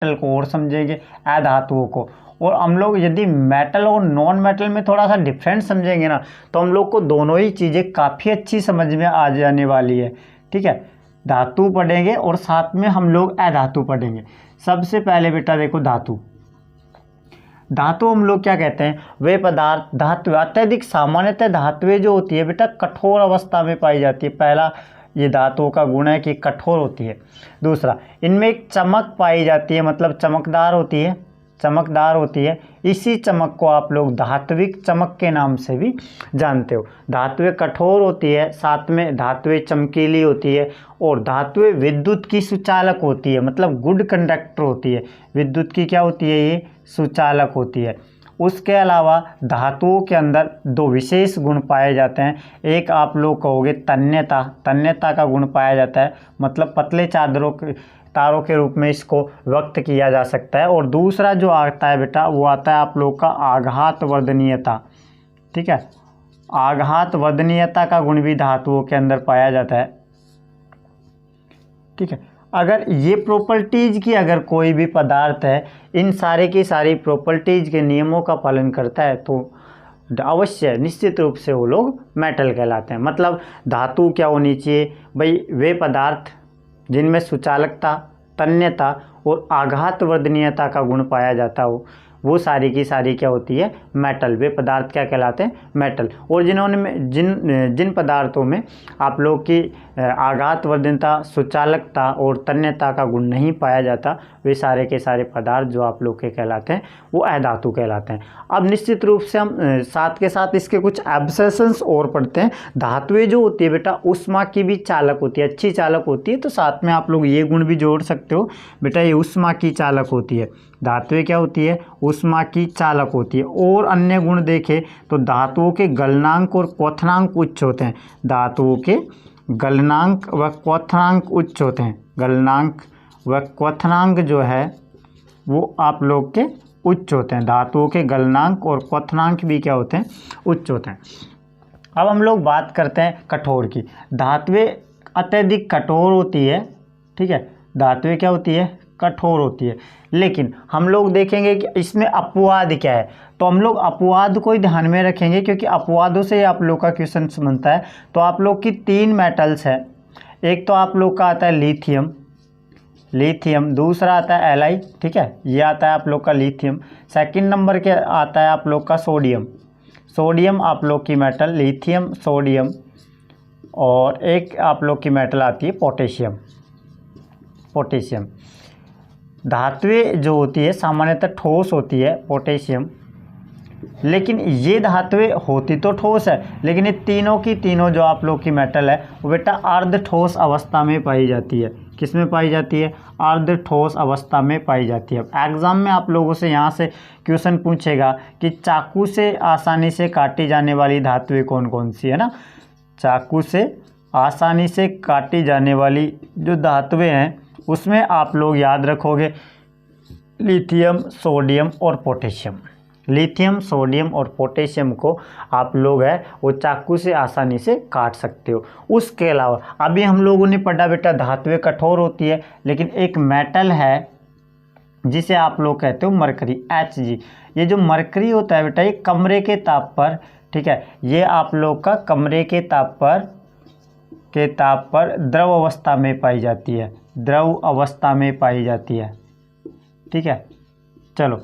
Metal को और समझेंगे, अधातुओं को। और हम लोग यदि मेटल और नॉन मेटल में थोड़ा सा डिफरेंस समझेंगे ना, तो हम लोग को दोनों ही चीज़ें काफ़ी अच्छी समझ में आ जाने वाली है। ठीक है, धातु पढ़ेंगे और साथ में हम लोग अधातु पढ़ेंगे। सबसे पहले बेटा देखो धातु। धातु हम लोग क्या कहते हैं, वे पदार्थ धातु अत्यधिक सामान्यतः धातुएं जो होती है बेटा कठोर अवस्था में पाई जाती है। पहला ये धातुओं का गुण है कि कठोर होती है। दूसरा, इनमें एक चमक पाई जाती है, मतलब चमकदार होती है, चमकदार होती है। इसी चमक को आप लोग धात्विक चमक के नाम से भी जानते हो। धातुएं कठोर होती है, साथ में धातुएं चमकीली होती है, और धातुएं विद्युत की सुचालक होती है, मतलब गुड कंडक्टर होती है। विद्युत की क्या होती है, ये सुचालक होती है। उसके अलावा धातुओं के अंदर दो विशेष गुण पाए जाते हैं। एक आप लोग कहोगे तन्यता, तन्यता का गुण पाया जाता है, मतलब पतले तारों के रूप में इसको व्यक्त किया जा सकता है। और दूसरा जो आता है बेटा वो आता है आप लोग का आघात वर्धनीयता। ठीक है, आघात वर्धनीयता का गुण भी धातुओं के अंदर पाया जाता है। ठीक है, अगर ये प्रॉपर्टीज की अगर कोई भी पदार्थ है इन सारे की सारी प्रॉपर्टीज के नियमों का पालन करता है तो अवश्य निश्चित रूप से वो लोग मेटल कहलाते हैं। मतलब धातु क्या होनी चाहिए भाई, वे पदार्थ जिनमें सुचालकता, तन्यता और आघात वर्धनीयता का गुण पाया जाता हो, वो सारी की सारी क्या होती है, मेटल। वे पदार्थ क्या कहलाते हैं, मेटल। और जिन पदार्थों में आप लोग की आघात वर्धनीयता, सुचालकता और तन्यता का गुण नहीं पाया जाता, वे सारे के सारे पदार्थ जो आप लोग के कहलाते हैं वो अधातु कहलाते हैं। अब निश्चित रूप से हम साथ के साथ इसके कुछ एब्सेशंस और पढ़ते हैं। धातुएं जो होती है बेटा उष्मा की भी चालक होती है, अच्छी चालक होती है। तो साथ में आप लोग ये गुण भी जोड़ सकते हो बेटा, ये उष्मा की चालक होती है। धातुएं क्या होती है, उष्मा की चालक होती है। और अन्य गुण देखें तो धातुओं के गलनांक और क्वथनांक उच्च होते हैं। धातुओं के गलनांक व क्वथनांक उच्च होते हैं। गलनांक व क्वथनांक जो है वो आप लोग के उच्च होते हैं। धातुओं के गलनांक और क्वथनांक भी क्या होते हैं, उच्च होते हैं। अब हम लोग बात करते हैं कठोर की। धातुएं अत्यधिक कठोर होती है। ठीक है, धातुएं क्या होती है, कठोर होती है। लेकिन हम लोग देखेंगे कि इसमें अपवाद क्या है, तो हम लोग अपवाद को ही ध्यान में रखेंगे क्योंकि अपवादों से आप लोग का क्वेश्चन बनता है। तो आप लोग की 3 मेटल्स है। एक तो आप लोग का आता है लिथियम, दूसरा आता है एलाई। ठीक है, ये आता है आप लोग का लिथियम। सेकंड नंबर के आता है आप लोग का सोडियम आप लोग की मेटल, लिथियम, सोडियम। और एक आप लोग की मेटल आती है पोटेशियम। धातुएं जो होती है सामान्यतः ठोस होती है, पोटेशियम। लेकिन ये धातुएं होती तो ठोस है, लेकिन ये तीनों की तीनों जो आप लोग की मेटल है वो बेटा अर्ध ठोस अवस्था में पाई जाती है। किस में पाई जाती है, अर्ध ठोस अवस्था में पाई जाती है। एग्जाम में आप लोगों से यहाँ से क्वेश्चन पूछेगा कि चाकू से आसानी से काटी जाने वाली धातुएं कौन कौन सी है ना। चाकू से आसानी से काटी जाने वाली जो धातुएं हैं उसमें आप लोग याद रखोगे लिथियम, सोडियम और पोटेशियम। लिथियम, सोडियम और पोटेशियम को आप लोग है वो चाकू से आसानी से काट सकते हो। उसके अलावा अभी हम लोगों ने पढ़ा बेटा धातुएं कठोर होती है, लेकिन एक मेटल है जिसे आप लोग कहते हो मरकरी, Hg। ये जो मरकरी होता है बेटा ये कमरे के ताप पर, ठीक है, ये आप लोग का कमरे के ताप पर द्रव अवस्था में पाई जाती है, द्रव अवस्था में पाई जाती है। ठीक है, चलो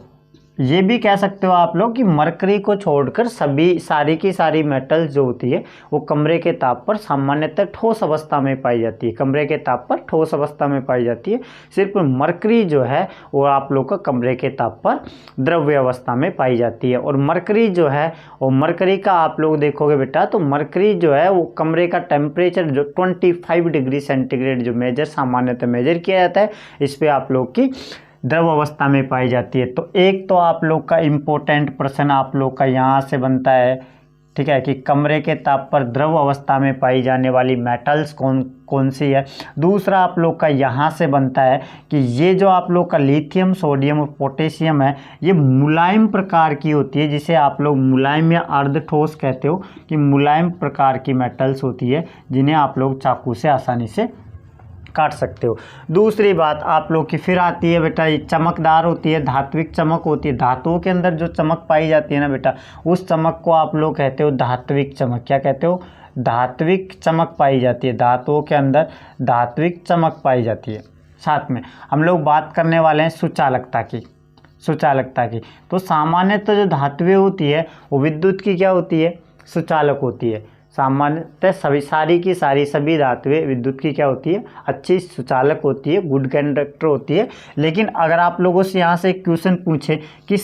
ये भी कह सकते हो आप लोग कि मरकरी को छोड़कर सारी की सारी मेटल्स जो होती है वो कमरे के ताप पर सामान्यतः ठोस अवस्था में पाई जाती है। कमरे के ताप पर ठोस अवस्था में पाई जाती है। सिर्फ मरकरी जो है वो आप लोग का कमरे के ताप पर द्रव्य अवस्था में पाई जाती है। और मरकरी जो है वो मरकरी का आप लोग देखोगे बेटा तो मरकरी जो है वो कमरे का टेम्परेचर जो 25 डिग्री सेंटीग्रेड जो मेजर सामान्यतः मेजर किया जाता है, इस पर आप लोग की द्रव अवस्था में पाई जाती है। तो एक तो आप लोग का इम्पोर्टेंट प्रश्न आप लोग का यहाँ से बनता है, ठीक है, कि कमरे के ताप पर द्रव अवस्था में पाई जाने वाली मेटल्स कौन कौन सी है। दूसरा आप लोग का यहाँ से बनता है कि ये जो आप लोग का लिथियम, सोडियम और पोटेशियम है ये मुलायम प्रकार की होती है, जिसे आप लोग मुलायम या अर्धठोस कहते हो, कि मुलायम प्रकार की मेटल्स होती है जिन्हें आप लोग चाकू से आसानी से काट सकते हो। दूसरी बात आप लोग की फिर आती है बेटा, ये चमकदार होती है, धात्विक चमक होती है। धातुओं के अंदर जो चमक पाई जाती है ना बेटा, उस चमक को आप लोग कहते हो धात्विक चमक। क्या कहते हो? धात्विक चमक पाई जाती है। धातुओं के अंदर धात्विक चमक पाई जाती है। साथ में हम लोग बात करने वाले हैं सुचालकता की। सुचालकता की तो सामान्यतः जो धातुएं होती है वो विद्युत की क्या होती है? सुचालक होती है। सामान्यतः सभी धातुएं विद्युत की क्या होती है? अच्छी सुचालक होती है, गुड कंडक्टर होती है। लेकिन अगर आप लोगों से यहाँ से एक क्वेश्चन पूछे कि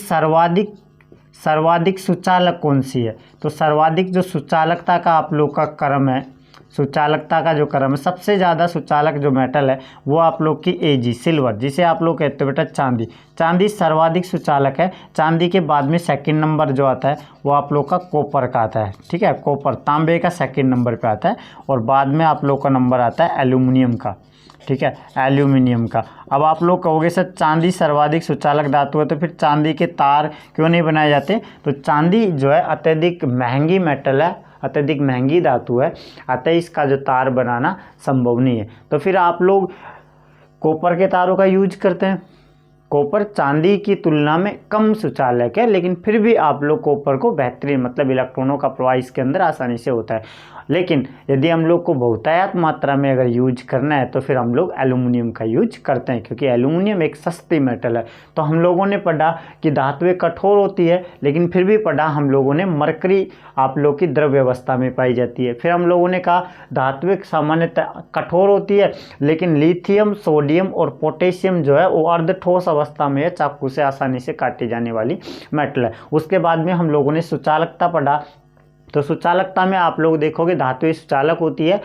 सर्वाधिक सुचालक कौन सी है, तो सर्वाधिक जो सुचालकता का आप लोग का क्रम है, सुचालकता का जो क्रम है, सबसे ज़्यादा सुचालक जो मेटल है वो आप लोग की Ag सिल्वर, जिसे आप लोग कहते हो बेटा चांदी। चांदी सर्वाधिक सुचालक है। चांदी के बाद में सेकंड नंबर जो आता है वो आप लोग का कॉपर का आता है। ठीक है, कॉपर तांबे का सेकंड नंबर पे आता है, और बाद में आप लोग का नंबर आता है एल्यूमिनियम का। ठीक है, एल्यूमिनियम का। अब आप लोग कहोगे सर चांदी सर्वाधिक सुचालक धातु है, तो फिर चांदी के तार क्यों नहीं बनाए जाते? तो चांदी जो है अत्यधिक महंगी मेटल है, अत्यधिक महंगी धातु है, अतः इसका जो तार बनाना संभव नहीं है। तो फिर आप लोग कॉपर के तारों का यूज करते हैं। कॉपर चांदी की तुलना में कम सुचालक है, लेकिन फिर भी आप लोग कॉपर को बेहतरीन, मतलब इलेक्ट्रॉनों का प्रवाह इसके अंदर आसानी से होता है। लेकिन यदि हम लोग को बहुतायत मात्रा में अगर यूज करना है तो फिर हम लोग एल्यूमिनियम का यूज करते हैं, क्योंकि एल्यूमिनियम एक सस्ती मेटल है। तो हम लोगों ने पढ़ा कि धातुएं कठोर होती है, लेकिन फिर भी पढ़ा हम लोगों ने मरकरी आप लोग की द्रव्य अवस्था में पाई जाती है। फिर हम लोगों ने कहा धातुएं सामान्यतः कठोर होती है, लेकिन लिथियम, सोडियम और पोटेशियम जो है वो अर्ध ठोस अवस्था में है, चाकू से आसानी से काटी जाने वाली मेटल है। उसके बाद में हम लोगों ने सुचालकता पढ़ा। तो सुचालकता में आप लोग देखोगे धातुएं सुचालक होती है।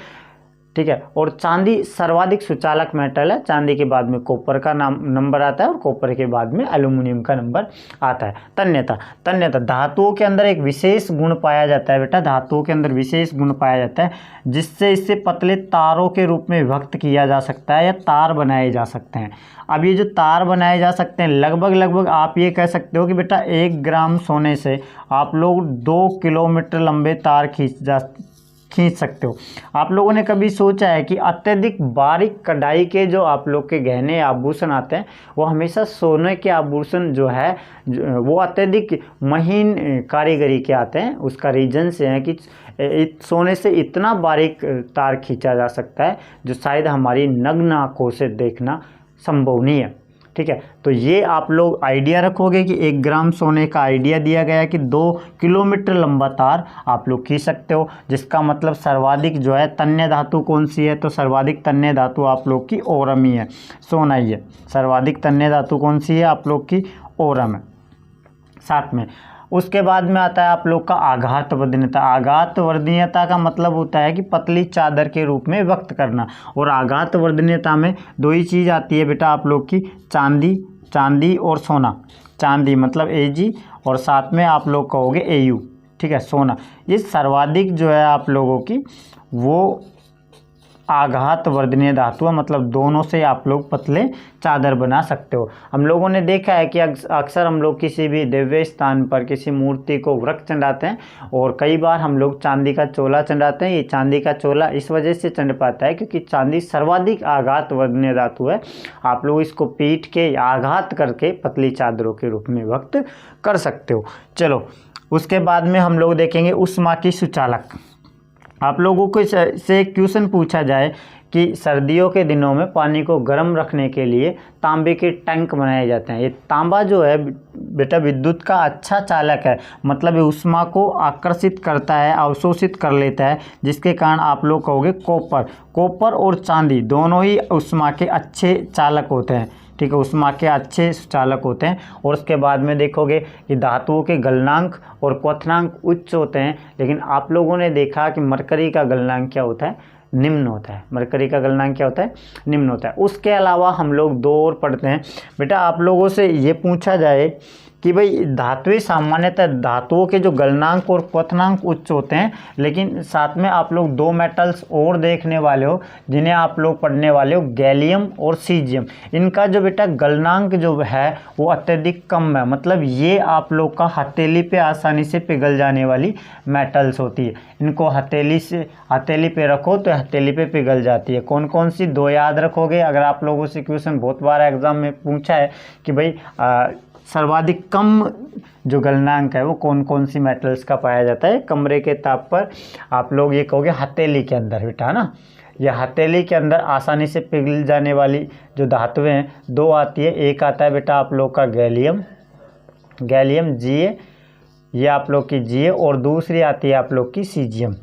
ठीक है, और चांदी सर्वाधिक सुचालक मेटल है। चांदी के बाद में कॉपर का नंबर आता है, और कॉपर के बाद में एल्यूमिनियम का नंबर आता है। तन्यता धातुओं के अंदर एक विशेष गुण पाया जाता है बेटा, धातुओं के अंदर विशेष गुण पाया जाता है, जिससे इससे पतले तारों के रूप में विभक्त किया जा सकता है या तार बनाए जा सकते हैं। अब ये जो तार बनाए जा सकते हैं, लगभग आप ये कह सकते हो कि बेटा 1 ग्राम सोने से आप लोग 2 किलोमीटर लंबे तार खींच सकते हो। आप लोगों ने कभी सोचा है कि अत्यधिक बारीक कढ़ाई के जो आप लोग के गहने आभूषण आते हैं, वो हमेशा सोने के आभूषण जो है वो अत्यधिक महीन कारीगरी के आते हैं। उसका रीजन से है कि सोने से इतना बारीक तार खींचा जा सकता है जो शायद हमारी नग्न आंखों से देखना संभव नहीं है। ठीक है, तो ये आप लोग आइडिया रखोगे कि 1 ग्राम सोने का आइडिया दिया गया है कि 2 किलोमीटर लंबा तार आप लोग खींच सकते हो, जिसका मतलब सर्वाधिक जो है तन्य धातु कौन सी है? तो सर्वाधिक तन्य धातु आप लोग की ओरम ही है, सोना ही है। सर्वाधिक तन्य धातु कौन सी है? आप लोग की ओरम है। साथ में उसके बाद में आता है आप लोग का आघात वर्धनीयता। आघात वर्धनीयता का मतलब होता है कि पतली चादर के रूप में व्यक्त करना, और आघात वर्धनीयता में 2 ही चीज़ आती है बेटा आप लोग की, चांदी और सोना। चांदी मतलब Ag, और साथ में आप लोग कहोगे Au। ठीक है, सोना। ये सर्वाधिक जो है आप लोगों की वो आघात वर्धनीय धातु है, मतलब दोनों से आप लोग पतले चादर बना सकते हो। हम लोगों ने देखा है कि अक्सर हम लोग किसी भी दिव्य स्थान पर किसी मूर्ति को वृक्ष चढ़ाते हैं, और कई बार हम लोग चांदी का चोला चढ़ाते हैं। ये चांदी का चोला इस वजह से चढ़ पाता है क्योंकि चांदी सर्वाधिक आघात वर्धनीय धातु है। आप लोग इसको पीट के या आघात करके पतली चादरों के रूप में व्यक्त कर सकते हो। चलो, उसके बाद में हम लोग देखेंगे ऊष्मा की सुचालक। आप लोगों को से क्वेश्चन पूछा जाए कि सर्दियों के दिनों में पानी को गर्म रखने के लिए तांबे के टैंक बनाए जाते हैं। ये तांबा जो है बेटा विद्युत का अच्छा चालक है, मतलब ये ऊष्मा को आकर्षित करता है, अवशोषित कर लेता है, जिसके कारण आप लोग कहोगे कॉपर और चांदी दोनों ही ऊष्मा के अच्छे चालक होते हैं। ठीक है, ऊष्मा के अच्छे चालक होते हैं। और उसके बाद में देखोगे कि धातुओं के गलनांक और क्वथनांक उच्च होते हैं, लेकिन आप लोगों ने देखा कि मरकरी का गलनांक क्या होता है? निम्न होता है। मरकरी का गलनांक क्या होता है? निम्न होता है। उसके अलावा हम लोग 2 और पढ़ते हैं बेटा। आप लोगों से ये पूछा जाए कि भाई धातुएं सामान्यतः धातुओं के जो गलनांक और क्वथनांक उच्च होते हैं, लेकिन साथ में आप लोग दो मेटल्स और देखने वाले हो जिन्हें आप लोग पढ़ने वाले हो, गैलियम और सीजियम। इनका जो बेटा गलनांक जो है वो अत्यधिक कम है, मतलब ये आप लोग का हथेली पे आसानी से पिघल जाने वाली मेटल्स होती है। इनको हथेली पे रखो तो हथेली पे पिघल जाती है। कौन कौन सी दो याद रखोगे, अगर आप लोगों से क्वेश्चन बहुत बार एग्जाम में पूछा है कि भाई सर्वाधिक कम जो गलनांक है वो कौन कौन सी मेटल्स का पाया जाता है कमरे के ताप पर, आप लोग ये कहोगे हथेली के अंदर बेटा, है ना। यह हथेली के अंदर आसानी से पिघल जाने वाली जो धातुएं हैं दो आती है। एक आता है बेटा आप लोग का गैलियम Ga, ये आप लोग की Ga, और दूसरी आती है आप लोग की सीजियम।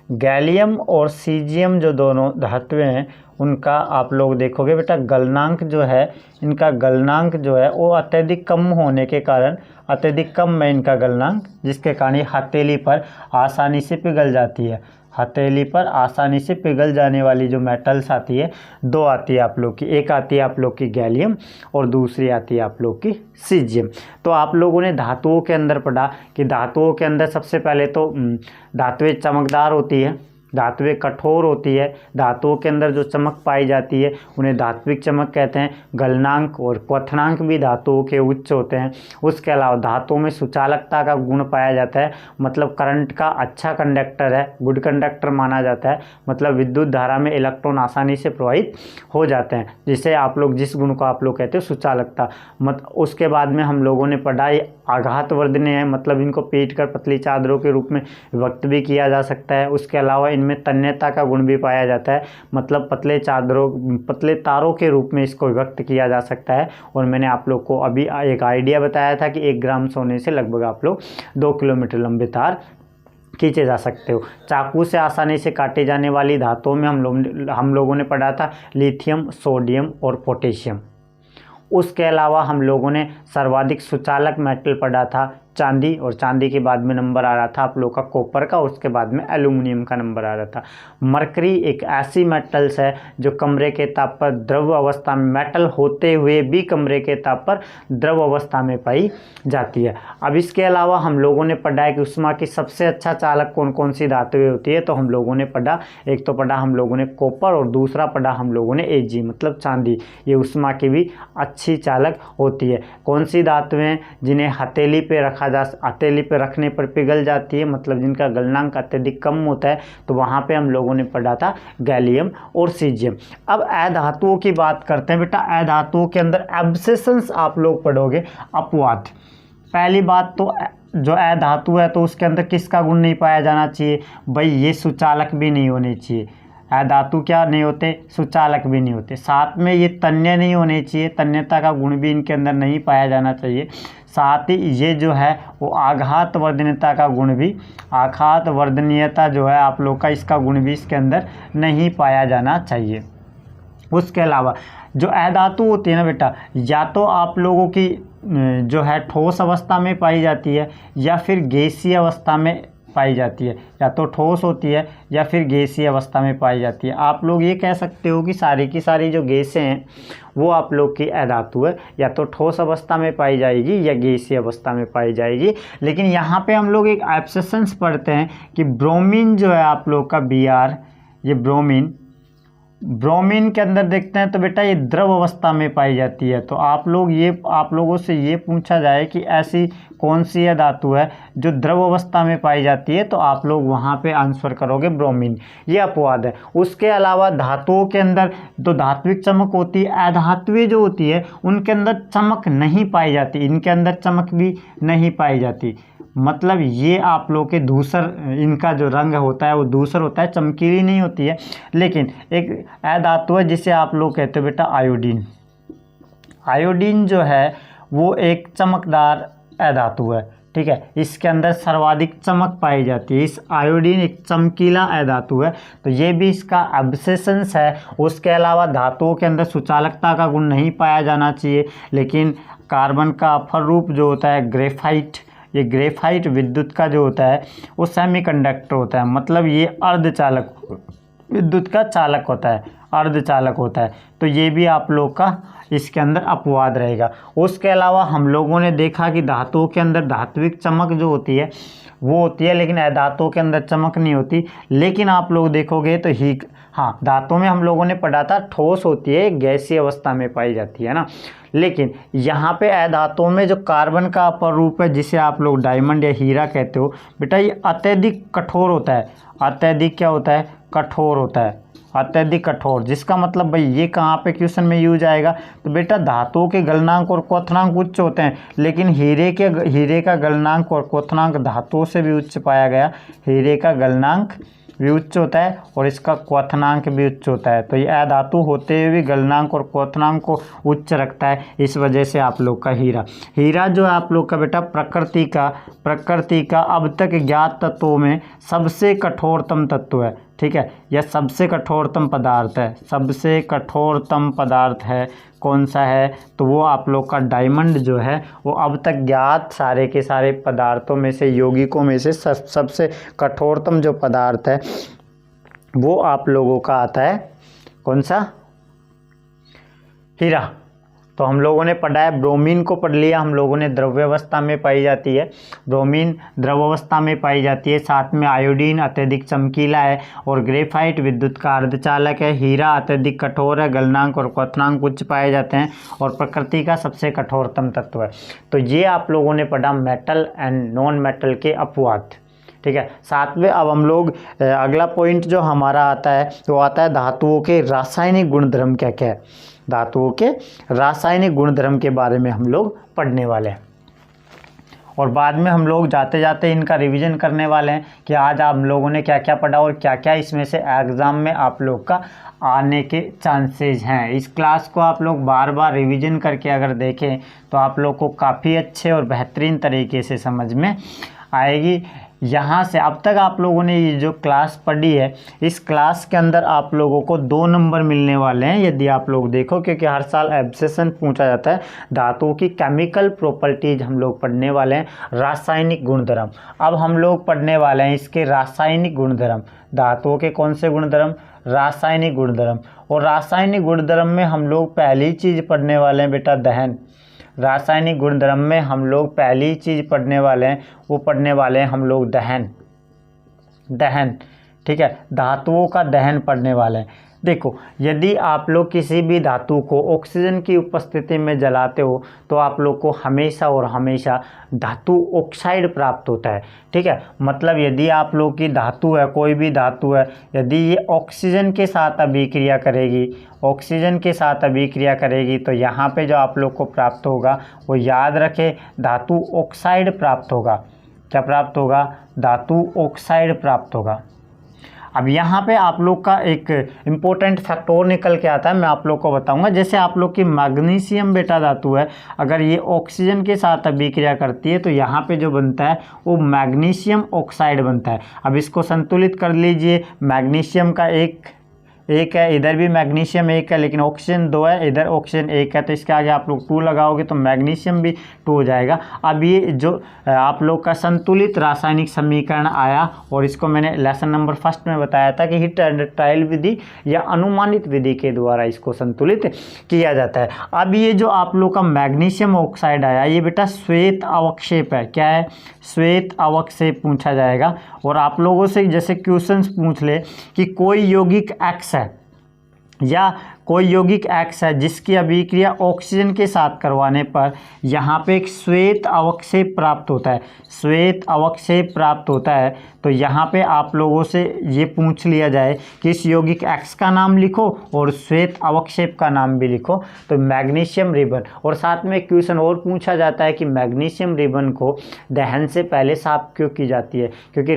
गैलियम और सीजियम जो दोनों धातुएं हैं उनका आप लोग देखोगे बेटा गलनांक जो है, इनका गलनांक जो है वो अत्यधिक कम होने के कारण, अत्यधिक कम है इनका गलनांक, जिसके कारण ये हथेली पर आसानी से पिघल जाती है। हथेली पर आसानी से पिघल जाने वाली जो मेटल्स आती है दो आती है आप लोग की, एक आती है आप लोग की गैलियम और दूसरी आती है आप लोग की सीजियम। तो आप लोगों ने धातुओं के अंदर पढ़ा कि धातुओं के अंदर सबसे पहले तो धातुएं चमकदार होती है, धातुएं कठोर होती है, धातुओं के अंदर जो चमक पाई जाती है उन्हें धात्विक चमक कहते हैं। गलनांक और क्वथनांक भी धातुओं के उच्च होते हैं। उसके अलावा धातुओं में सुचालकता का गुण पाया जाता है, मतलब करंट का अच्छा कंडक्टर है, गुड कंडक्टर माना जाता है, मतलब विद्युत धारा में इलेक्ट्रॉन आसानी से प्रवाहित हो जाते हैं, जिसे आप लोग जिस गुण को आप लोग कहते हो सुचालकता। उसके बाद में हम लोगों ने पढ़ा ये आघातवर्धनीय है, मतलब इनको पीट कर पतली चादरों के रूप में व्यक्त भी किया जा सकता है। उसके अलावा इनमें तन्यता का गुण भी पाया जाता है, मतलब पतले तारों के रूप में इसको व्यक्त किया जा सकता है। और मैंने आप लोग को अभी एक आइडिया बताया था कि 1 ग्राम सोने से लगभग आप लोग 2 किलोमीटर लंबे तार खींचे जा सकते हो। चाकू से आसानी से काटे जाने वाली धातुओं में हम लोगों ने पढ़ा था लिथियम, सोडियम और पोटेशियम। उसके अलावा हम लोगों ने सर्वाधिक सुचालक मेटल पढ़ा था चांदी, और चांदी के बाद में नंबर आ रहा था आप लोग का कॉपर का, उसके बाद में एल्यूमिनियम का नंबर आ रहा था। मरकरी एक ऐसी मेटल्स है जो कमरे के ताप पर द्रव अवस्था में, मेटल होते हुए भी कमरे के ताप पर द्रव अवस्था में पाई जाती है। अब इसके अलावा हम लोगों ने पढ़ा है कि उष्मा की सबसे अच्छा चालक कौन कौन सी धातुएं होती है। तो हम लोगों ने पढ़ा, एक तो पढ़ा हम लोगों ने कॉपर और दूसरा पढ़ा हम लोगों ने Ag मतलब चांदी। ये उष्मा की भी अच्छी चालक होती है। कौन सी धातुएं जिन्हें हथेली पे रखने पर पिघल जाती है, मतलब जिनका गलनांक अत्यधिक कम होता है, तो वहाँ पे हम लोगों ने पढ़ा था गैलियम और सीजियम। अब अधातुओं की बात करते हैं बेटा। अधातुओं के अंदर एब्सेशंस आप लोग पढ़ोगे, अपवाद। पहली बात तो जो अधातु है तो उसके अंदर किसका गुण नहीं पाया जाना चाहिए भाई, ये सुचालक भी नहीं होने चाहिए। अधातु क्या नहीं होते, सुचालक भी नहीं होते। साथ में ये तन्य नहीं होने चाहिए, तन्यता का गुण भी इनके अंदर नहीं पाया जाना चाहिए। साथ ही ये जो है वो आघातवर्धनीयता का गुण भी, आघातवर्धनीयता जो है आप लोग का, इसका गुण भी इसके अंदर नहीं पाया जाना चाहिए। उसके अलावा जो अधातु होती है ना बेटा, या तो आप लोगों की जो है ठोस अवस्था में पाई जाती है या फिर गैसीय अवस्था में पाई जाती है, या तो ठोस होती है या फिर गैसीय अवस्था में पाई जाती है। आप लोग ये कह सकते हो कि सारी की सारी जो गैसें हैं वो आप लोग की अधातु है, या तो ठोस अवस्था में पाई जाएगी या गैसीय अवस्था में पाई जाएगी। लेकिन यहाँ पे हम लोग एक एब्सेशंस पढ़ते हैं कि ब्रोमीन जो है आप लोग का Br, ये ब्रोमीन के अंदर देखते हैं तो बेटा ये द्रव अवस्था में पाई जाती है। तो आप लोगों से ये पूछा जाए कि ऐसी कौन सी धातु है जो द्रव अवस्था में पाई जाती है, तो आप लोग वहाँ पे आंसर करोगे ब्रोमीन। ये अपवाद है। उसके अलावा धातुओं के अंदर तो धात्विक चमक होती है, अधातुएं जो होती है उनके अंदर चमक नहीं पाई जाती, इनके अंदर चमक भी नहीं पाई जाती। मतलब ये आप लोग के धूसर, इनका जो रंग होता है वो धूसर होता है, चमकीली नहीं होती है। लेकिन एक अधातु है जिसे आप लोग कहते हो बेटा आयोडीन। आयोडीन जो है वो एक चमकदार अधातु है, ठीक है। इसके अंदर सर्वाधिक चमक पाई जाती है। इस आयोडीन एक चमकीला अधातु है, तो ये भी इसका एब्सेशंस है। उसके अलावा धातुओं के अंदर सुचालकता का गुण नहीं पाया जाना चाहिए। लेकिन कार्बन का अफर रूप जो होता है ग्रेफाइट, ये ग्रेफाइट विद्युत का जो होता है वो सेमीकंडक्टर होता है, मतलब ये अर्धचालक, विद्युत का चालक होता है, अर्धचालक होता है। तो ये भी आप लोग का इसके अंदर अपवाद रहेगा। उसके अलावा हम लोगों ने देखा कि धातुओं के अंदर धात्विक चमक जो होती है वो होती है, लेकिन अधातुओं के अंदर चमक नहीं होती। लेकिन आप लोग देखोगे तो हाँ, धातुओं में हम लोगों ने पढ़ा था ठोस होती है, गैसीय अवस्था में पाई जाती है ना। लेकिन यहाँ पे अधातुओं में जो कार्बन का अपर रूप है, जिसे आप लोग डायमंड या हीरा कहते हो बेटा, ये अत्यधिक कठोर होता है। अत्यधिक क्या होता है? कठोर होता है, अत्यधिक कठोर। जिसका मतलब भाई ये कहाँ पे क्वेश्चन में यूज आएगा? तो बेटा धातुओं के गलनांक और क्वथनांक उच्च होते हैं, लेकिन हीरे का गलनांक और क्वथनांक धातुओं से भी उच्च पाया गया। हीरे का गलनांक भी उच्च होता है और इसका क्वथनांक भी उच्च होता है। तो ये अधातु होते हुए भी गलनांक और क्वथनांक को उच्च रखता है, इस वजह से आप लोग का हीरा जो है आप लोग का बेटा प्रकृति का अब तक ज्ञात तत्वों में सबसे कठोरतम तत्व है। ठीक है, यह सबसे कठोरतम पदार्थ है। सबसे कठोरतम पदार्थ है कौन सा है? तो वो आप लोग का डायमंड जो है वो अब तक ज्ञात सारे के सारे पदार्थों में से, यौगिकों में से सबसे कठोरतम जो पदार्थ है वो आप लोगों का आता है कौन सा? हीरा। तो हम लोगों ने पढ़ा है, ब्रोमीन को पढ़ लिया हम लोगों ने, द्रव्यावस्था में पाई जाती है। ब्रोमीन द्रव्यावस्था में पाई जाती है। साथ में आयोडीन अत्यधिक चमकीला है और ग्रेफाइट विद्युत का अर्धचालक है। हीरा अत्यधिक कठोर है, गलनांक और क्वथनांक उच्च पाए जाते हैं और प्रकृति का सबसे कठोरतम तत्व है। तो ये आप लोगों ने पढ़ा मेटल एंड नॉन मेटल के अपवाद। ठीक है, साथ में अब हम लोग अगला पॉइंट जो हमारा आता है तो आता है धातुओं के रासायनिक गुणधर्म क्या क्या है। धातुओं के रासायनिक गुणधर्म के बारे में हम लोग पढ़ने वाले हैं और बाद में हम लोग जाते जाते इनका रिवीजन करने वाले हैं कि आज आप लोगों ने क्या क्या पढ़ा और क्या क्या इसमें से एग्ज़ाम में आप लोग का आने के चांसेस हैं। इस क्लास को आप लोग बार बार रिवीजन करके अगर देखें तो आप लोग को काफ़ी अच्छे और बेहतरीन तरीके से समझ में आएगी। यहाँ से अब तक आप लोगों ने ये जो क्लास पढ़ी है, इस क्लास के अंदर आप लोगों को 2 नंबर मिलने वाले हैं यदि आप लोग देखो, क्योंकि हर साल एब्सेशन पूछा जाता है। धातुओं की केमिकल प्रॉपर्टीज हम लोग पढ़ने वाले हैं, रासायनिक गुणधर्म। अब हम लोग पढ़ने वाले हैं इसके रासायनिक गुणधर्म। धातुओं के कौन से गुणधर्म? रासायनिक गुणधर्म। और रासायनिक गुणधर्म में हम लोग पहली चीज़ पढ़ने वाले हैं बेटा दहन। रासायनिक गुणधर्म में हम लोग पहली चीज़ पढ़ने वाले हैं, वो पढ़ने वाले हैं हम लोग दहन। ठीक है, धातुओं का दहन पढ़ने वाले हैं। देखो, यदि आप लोग किसी भी धातु को ऑक्सीजन की उपस्थिति में जलाते हो तो आप लोग को हमेशा और हमेशा धातु ऑक्साइड प्राप्त होता है। ठीक है, मतलब यदि आप लोग की धातु है, कोई भी धातु है, यदि ये ऑक्सीजन के साथ अभिक्रिया करेगी, ऑक्सीजन के साथ अभिक्रिया करेगी तो यहाँ पे जो आप लोग को प्राप्त होगा वो याद रखें धातु ऑक्साइड प्राप्त होगा। क्या प्राप्त होगा? धातु ऑक्साइड प्राप्त होगा। अब यहाँ पे आप लोग का एक इम्पोर्टेंट फैक्टर निकल के आता है, मैं आप लोग को बताऊंगा। जैसे आप लोग की मैग्नीशियम बेटा धातु है, अगर ये ऑक्सीजन के साथ अभिक्रिया करती है तो यहाँ पे जो बनता है वो मैग्नीशियम ऑक्साइड बनता है। अब इसको संतुलित कर लीजिए, मैग्नीशियम का एक है, इधर भी मैग्नीशियम 1 है लेकिन ऑक्सीजन 2 है, इधर ऑक्सीजन 1 है, तो इसके आगे आप लोग 2 लगाओगे तो मैग्नीशियम भी 2 हो जाएगा। अब ये जो आप लोग का संतुलित रासायनिक समीकरण आया और इसको मैंने लेसन नंबर 1 में बताया था कि हिट एंड ट्रायल विधि या अनुमानित विधि के द्वारा इसको संतुलित किया जाता है। अब ये जो आप लोग का मैग्नीशियम ऑक्साइड आया, ये बेटा श्वेत अवक्षेप है। क्या है? श्वेत अवक्षेप पूछा जाएगा। और आप लोगों से जैसे क्वेश्चंस पूछ ले कि कोई यौगिक X है या कोई यौगिक X है जिसकी अभिक्रिया ऑक्सीजन के साथ करवाने पर यहाँ पे एक श्वेत अवक्षेप प्राप्त होता है। श्वेत अवक्षेप प्राप्त होता है तो यहाँ पे आप लोगों से ये पूछ लिया जाए कि इस यौगिक X का नाम लिखो और श्वेत अवक्षेप का नाम भी लिखो, तो मैग्नीशियम रिबन। और साथ में क्वेश्चन और पूछा जाता है कि मैग्नीशियम रिबन को दहन से पहले साफ क्यों की जाती है? क्योंकि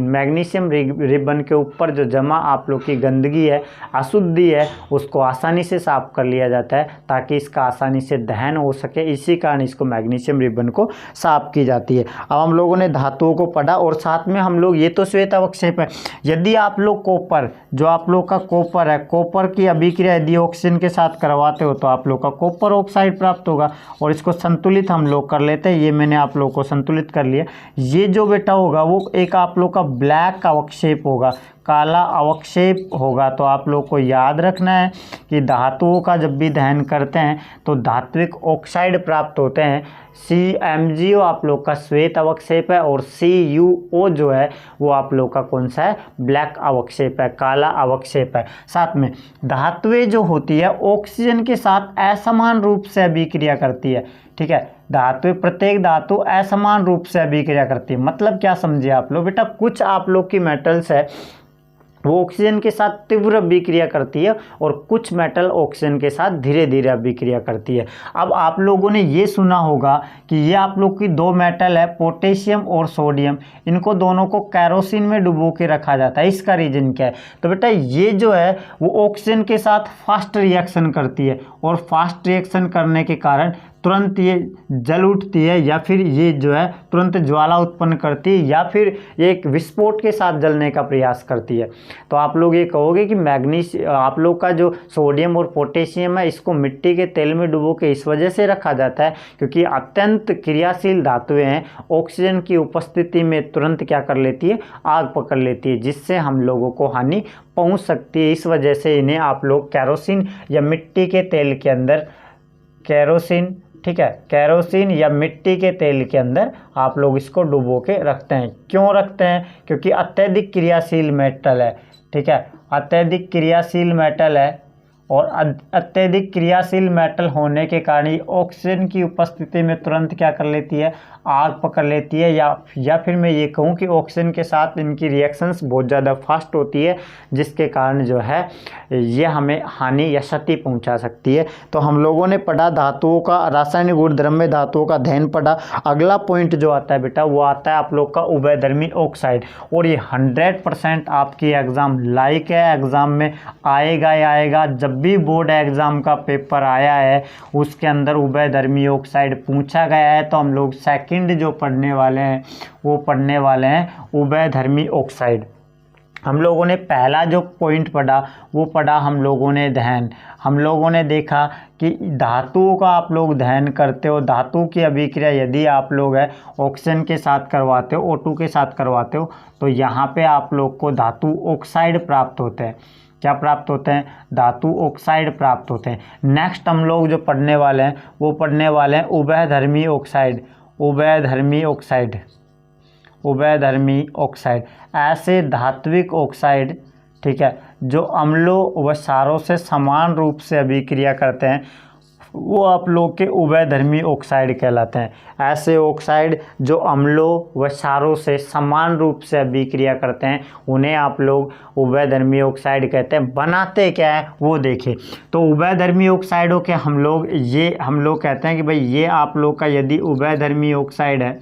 मैग्नीशियम रिबन के ऊपर जो जमा आप लोग की गंदगी है, अशुद्धि है, उसको आसानी से साफ कर लिया जाता है ताकि इसका आसानी से दहन हो सके। इसी कारण इसको मैग्नीशियम रिबन को साफ की जाती है। अब हम लोगों ने धातुओं को पढ़ा और साथ में हम लोग, ये तो श्वेत अवक्षेप है। यदि आप लोग कॉपर, जो आप लोग का कॉपर है, कॉपर की अभिक्रिया यदि ऑक्सीजन के साथ करवाते हो तो आप लोग का कॉपर ऑक्साइड प्राप्त होगा और इसको संतुलित हम लोग कर लेते हैं। ये मैंने आप लोग को संतुलित कर लिया। ये जो बेटा होगा वो एक आप लोग का ब्लैक अवक्षेप होगा। काला अवक्षेप होगा। तो आप लोग को याद रखना है कि धातुओं का जब भी दहन करते हैं तो धात्विक ऑक्साइड प्राप्त होते हैं। CmGO आप लोग का श्वेत अवक्षेप है और CuO जो है वो आप लोग का कौन सा है, ब्लैक अवक्षेप है, काला अवक्षेप है। साथ में धातुएं जो होती है ऑक्सीजन के साथ असमान रूप से अभिक्रिया करती है। ठीक है, धातु, प्रत्येक धातु असमान रूप से अभिक्रिया करती है। मतलब क्या समझिए आप लोग बेटा, कुछ आप लोग की मेटल्स है वो ऑक्सीजन के साथ तीव्र अभिक्रिया करती है और कुछ मेटल ऑक्सीजन के साथ धीरे धीरे अभिक्रिया करती है। अब आप लोगों ने ये सुना होगा कि ये आप लोग की दो मेटल है, पोटेशियम और सोडियम, इनको दोनों को कैरोसिन में डुबो के रखा जाता है। इसका रीजन क्या है? तो बेटा ये जो है वो ऑक्सीजन के साथ फास्ट रिएक्शन करती है और फास्ट रिएक्शन करने के कारण तुरंत ये जल उठती है या फिर ये जो है तुरंत ज्वाला उत्पन्न करती है या फिर ये एक विस्फोट के साथ जलने का प्रयास करती है। तो आप लोग ये कहोगे कि आप लोग का जो सोडियम और पोटेशियम है इसको मिट्टी के तेल में डुबो के इस वजह से रखा जाता है क्योंकि अत्यंत क्रियाशील धातुएं हैं, ऑक्सीजन की उपस्थिति में तुरंत क्या कर लेती है, आग पकड़ लेती है, जिससे हम लोगों को हानि पहुँच सकती है। इस वजह से इन्हें आप लोग कैरोसिन या मिट्टी के तेल के अंदर, कैरोसिन, ठीक है, कैरोसिन या मिट्टी के तेल के अंदर आप लोग इसको डुबो के रखते हैं। क्यों रखते हैं? क्योंकि अत्यधिक क्रियाशील मेटल है। ठीक है, अत्यधिक क्रियाशील मेटल है और अत्यधिक क्रियाशील मेटल होने के कारण ये ऑक्सीजन की उपस्थिति में तुरंत क्या कर लेती है, आग पकड़ लेती है या फिर मैं ये कहूँ कि ऑक्सीजन के साथ इनकी रिएक्शंस बहुत ज़्यादा फास्ट होती है, जिसके कारण जो है ये हमें हानि या क्षति पहुंचा सकती है। तो हम लोगों ने पढ़ा धातुओं का, रासायनिक गुणधर्म में धातुओं का अध्ययन पढ़ा। अगला पॉइंट जो आता है बेटा वो आता है आप लोग का उभयधर्मी ऑक्साइड, और ये 100% आपकी एग्ज़ाम लाइक है, एग्ज़ाम में आएगा ही आएगा। जब भी बोर्ड एग्ज़ाम का पेपर आया है उसके अंदर उभयधर्मी ऑक्साइड पूछा गया है, तो हम लोग सेकंड जो पढ़ने वाले हैं वो पढ़ने वाले हैं उभयधर्मी ऑक्साइड। हम लोगों ने पहला जो पॉइंट पढ़ा वो पढ़ा हम लोगों ने दहन। हम लोगों ने देखा कि धातुओं का आप लोग दहन करते हो, धातु की अभिक्रिया यदि आप लोग है ऑक्सीजन के साथ करवाते हो, O2 के साथ करवाते हो, तो यहाँ पे आप लोग को धातु ऑक्साइड प्राप्त होते हैं। क्या प्राप्त होते हैं? धातु ऑक्साइड प्राप्त होते हैं। नेक्स्ट हम लोग जो पढ़ने वाले हैं वो पढ़ने वाले हैं उभयधर्मी ऑक्साइड। उभयधर्मी ऑक्साइड, उभयधर्मी ऑक्साइड ऐसे धात्विक ऑक्साइड, ठीक है, जो अम्लों व क्षारों से समान रूप से अभिक्रिया करते हैं, वो आप लोग के उभयधर्मी ऑक्साइड कहलाते हैं। ऐसे ऑक्साइड जो अम्लों व क्षारों से समान रूप से अभिक्रिया करते हैं उन्हें आप लोग उभयधर्मी ऑक्साइड कहते हैं। बनाते क्या है वो देखें। तो उभयधर्मी ऑक्साइडों के हम लोग कहते हैं कि भाई ये आप लोग का यदि उभयधर्मी ऑक्साइड है,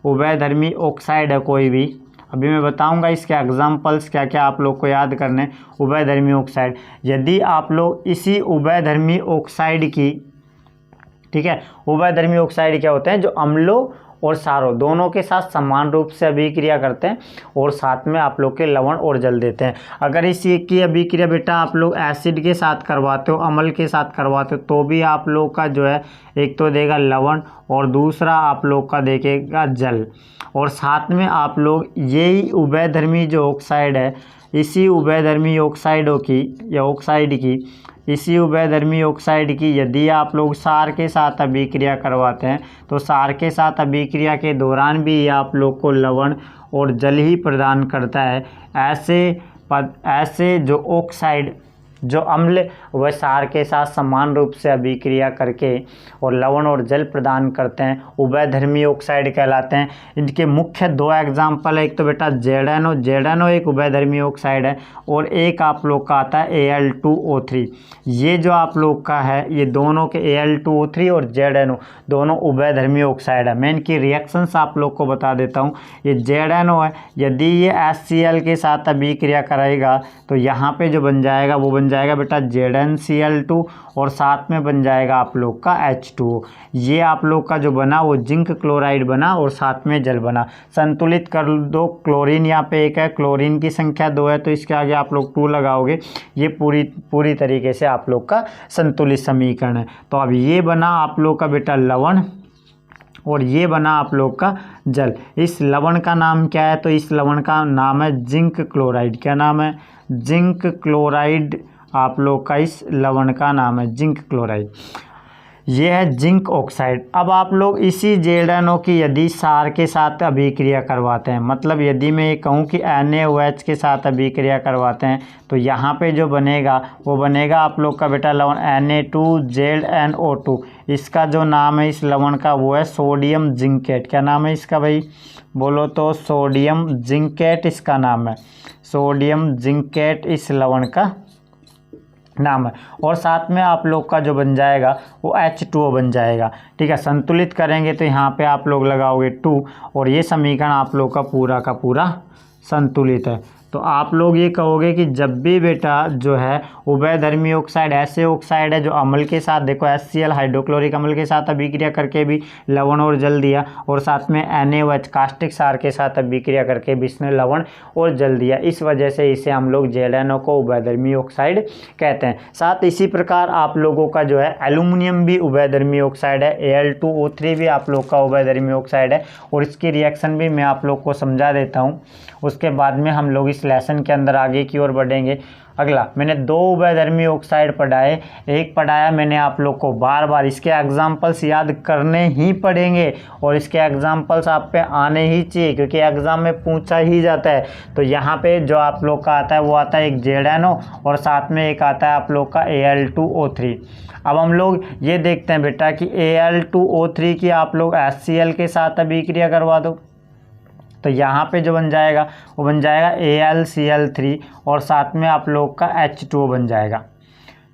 उभयधर्मी ऑक्साइड है कोई भी, अभी मैं बताऊंगा इसके एग्जाम्पल्स क्या क्या आप लोग को याद करने। उभयधर्मी ऑक्साइड, यदि आप लोग इसी उभयधर्मी ऑक्साइड की, ठीक है, उभयधर्मी ऑक्साइड क्या होते हैं, जो अम्लों और क्षारों दोनों के साथ समान रूप से अभिक्रिया करते हैं और साथ में आप लोग के लवण और जल देते हैं। अगर इसी की अभिक्रिया बेटा आप लोग एसिड के साथ करवाते हो, अम्ल के साथ करवाते हो, तो भी आप लोग का जो है एक तो देगा लवण और दूसरा आप लोग का देखेगा जल। और साथ में आप लोग यही उभयधर्मी जो ऑक्साइड है, इसी उभयधर्मी ऑक्साइडों की या ऑक्साइड की, इसी उभयधर्मी ऑक्साइड की यदि आप लोग क्षार के साथ अभिक्रिया करवाते हैं तो क्षार के साथ अभिक्रिया के दौरान भी ये आप लोग को लवण और जल ही प्रदान करता है। ऐसे जो ऑक्साइड जो अम्ल व क्षार के साथ समान रूप से अभिक्रिया करके और लवण और जल प्रदान करते हैं उभयधर्मी ऑक्साइड कहलाते हैं। इनके मुख्य दो एग्जाम्पल है, एक तो बेटा जेडएनओ, जेडएनओ एक उभयधर्मी ऑक्साइड है, और एक आप लोग का आता है Al2O3। ये जो आप लोग का है ये दोनों के Al2O3 और जेडएनओ दोनों उभयधर्मी ऑक्साइड है। मैं इनकी रिएक्शंस आप लोग को बता देता हूँ। ये जेडएनओ है, यदि ये HCl के साथ अभिक्रिया कराएगा तो यहाँ पे जो बन जाएगा वो बन जाएगा बेटा ZnCl2 और साथ में बन जाएगा आप लोग का H2O। ये आप लोग का जो बना वो जिंक क्लोराइड बना और साथ में जल बना। संतुलित कर दो, क्लोरीन यहाँ पे 1 है, क्लोरीन की संख्या 2 है, तो इसके आगे आप लोग 2 लगाओगे। ये पूरी तरीके से आप लोग का संतुलित समीकरण है। तो अब ये बना आप लोग का बेटा लवण और ये बना आप लोग का जल। इस लवण का नाम क्या है? तो इस लवण का नाम है जिंक क्लोराइड। क्या नाम है? Zinc chloride. आप लोग का इस लवण का नाम है जिंक क्लोराइड। ये है जिंक ऑक्साइड। अब आप लोग इसी ZnO की यदि सार के साथ अभिक्रिया करवाते हैं, मतलब यदि मैं ये कहूँ कि NaOH के साथ अभिक्रिया करवाते हैं, तो यहाँ पे जो बनेगा वो बनेगा आप लोग का बेटा लवण Na2ZnO2। इसका जो नाम है इस लवण का वो है सोडियम जिंकेट। क्या नाम है इसका भाई? बोलो तो सोडियम जिंकेट इसका नाम है। सोडियम जिंकेट इस लवण का नाम है। और साथ में आप लोग का जो बन जाएगा वो H2O बन जाएगा। ठीक है, संतुलित करेंगे तो यहाँ पे आप लोग लगाओगे 2 और ये समीकरण आप लोग का पूरा संतुलित है। तो आप लोग ये कहोगे कि जब भी बेटा जो है उभयधर्मी ऑक्साइड ऐसे ऑक्साइड है जो अम्ल के साथ, देखो HCl हाइड्रोक्लोरिक अम्ल के साथ अभिक्रिया करके भी लवण और जल दिया, और साथ में NaOH कास्टिक सार के साथ अभिक्रिया करके भी इसने लवण और जल दिया। इस वजह से इसे हम लोग ZnO को उभयधर्मी ऑक्साइड कहते हैं। साथ इसी प्रकार आप लोगों का जो है एल्यूमिनियम भी उभयधर्मी ऑक्साइड है। Al2O3 भी आप लोग का उभयधर्मी ऑक्साइड है, और इसकी रिएक्शन भी मैं आप लोग को समझा देता हूँ। उसके बाद में हम लोग इस लेसन के अंदर आगे की ओर बढ़ेंगे। अगला, मैंने 2 उभयधर्मी ऑक्साइड पढ़ाए, एक पढ़ाया मैंने आप लोग को बार बार, इसके एग्जाम्पल्स याद करने ही पड़ेंगे और इसके एग्जाम्पल्स आप पे आने ही चाहिए क्योंकि एग्जाम में पूछा ही जाता है। तो यहाँ पे जो आप लोग का आता है वो आता है एक ZnO और साथ में एक आता है आप लोग का Al2O3। अब हम लोग ये देखते हैं बेटा कि Al2O3 की आप लोग HCl के साथ अभिक्रिया करवा दो, तो यहाँ पे जो बन जाएगा वो बन जाएगा AlCl3 और साथ में आप लोग का H2O बन जाएगा।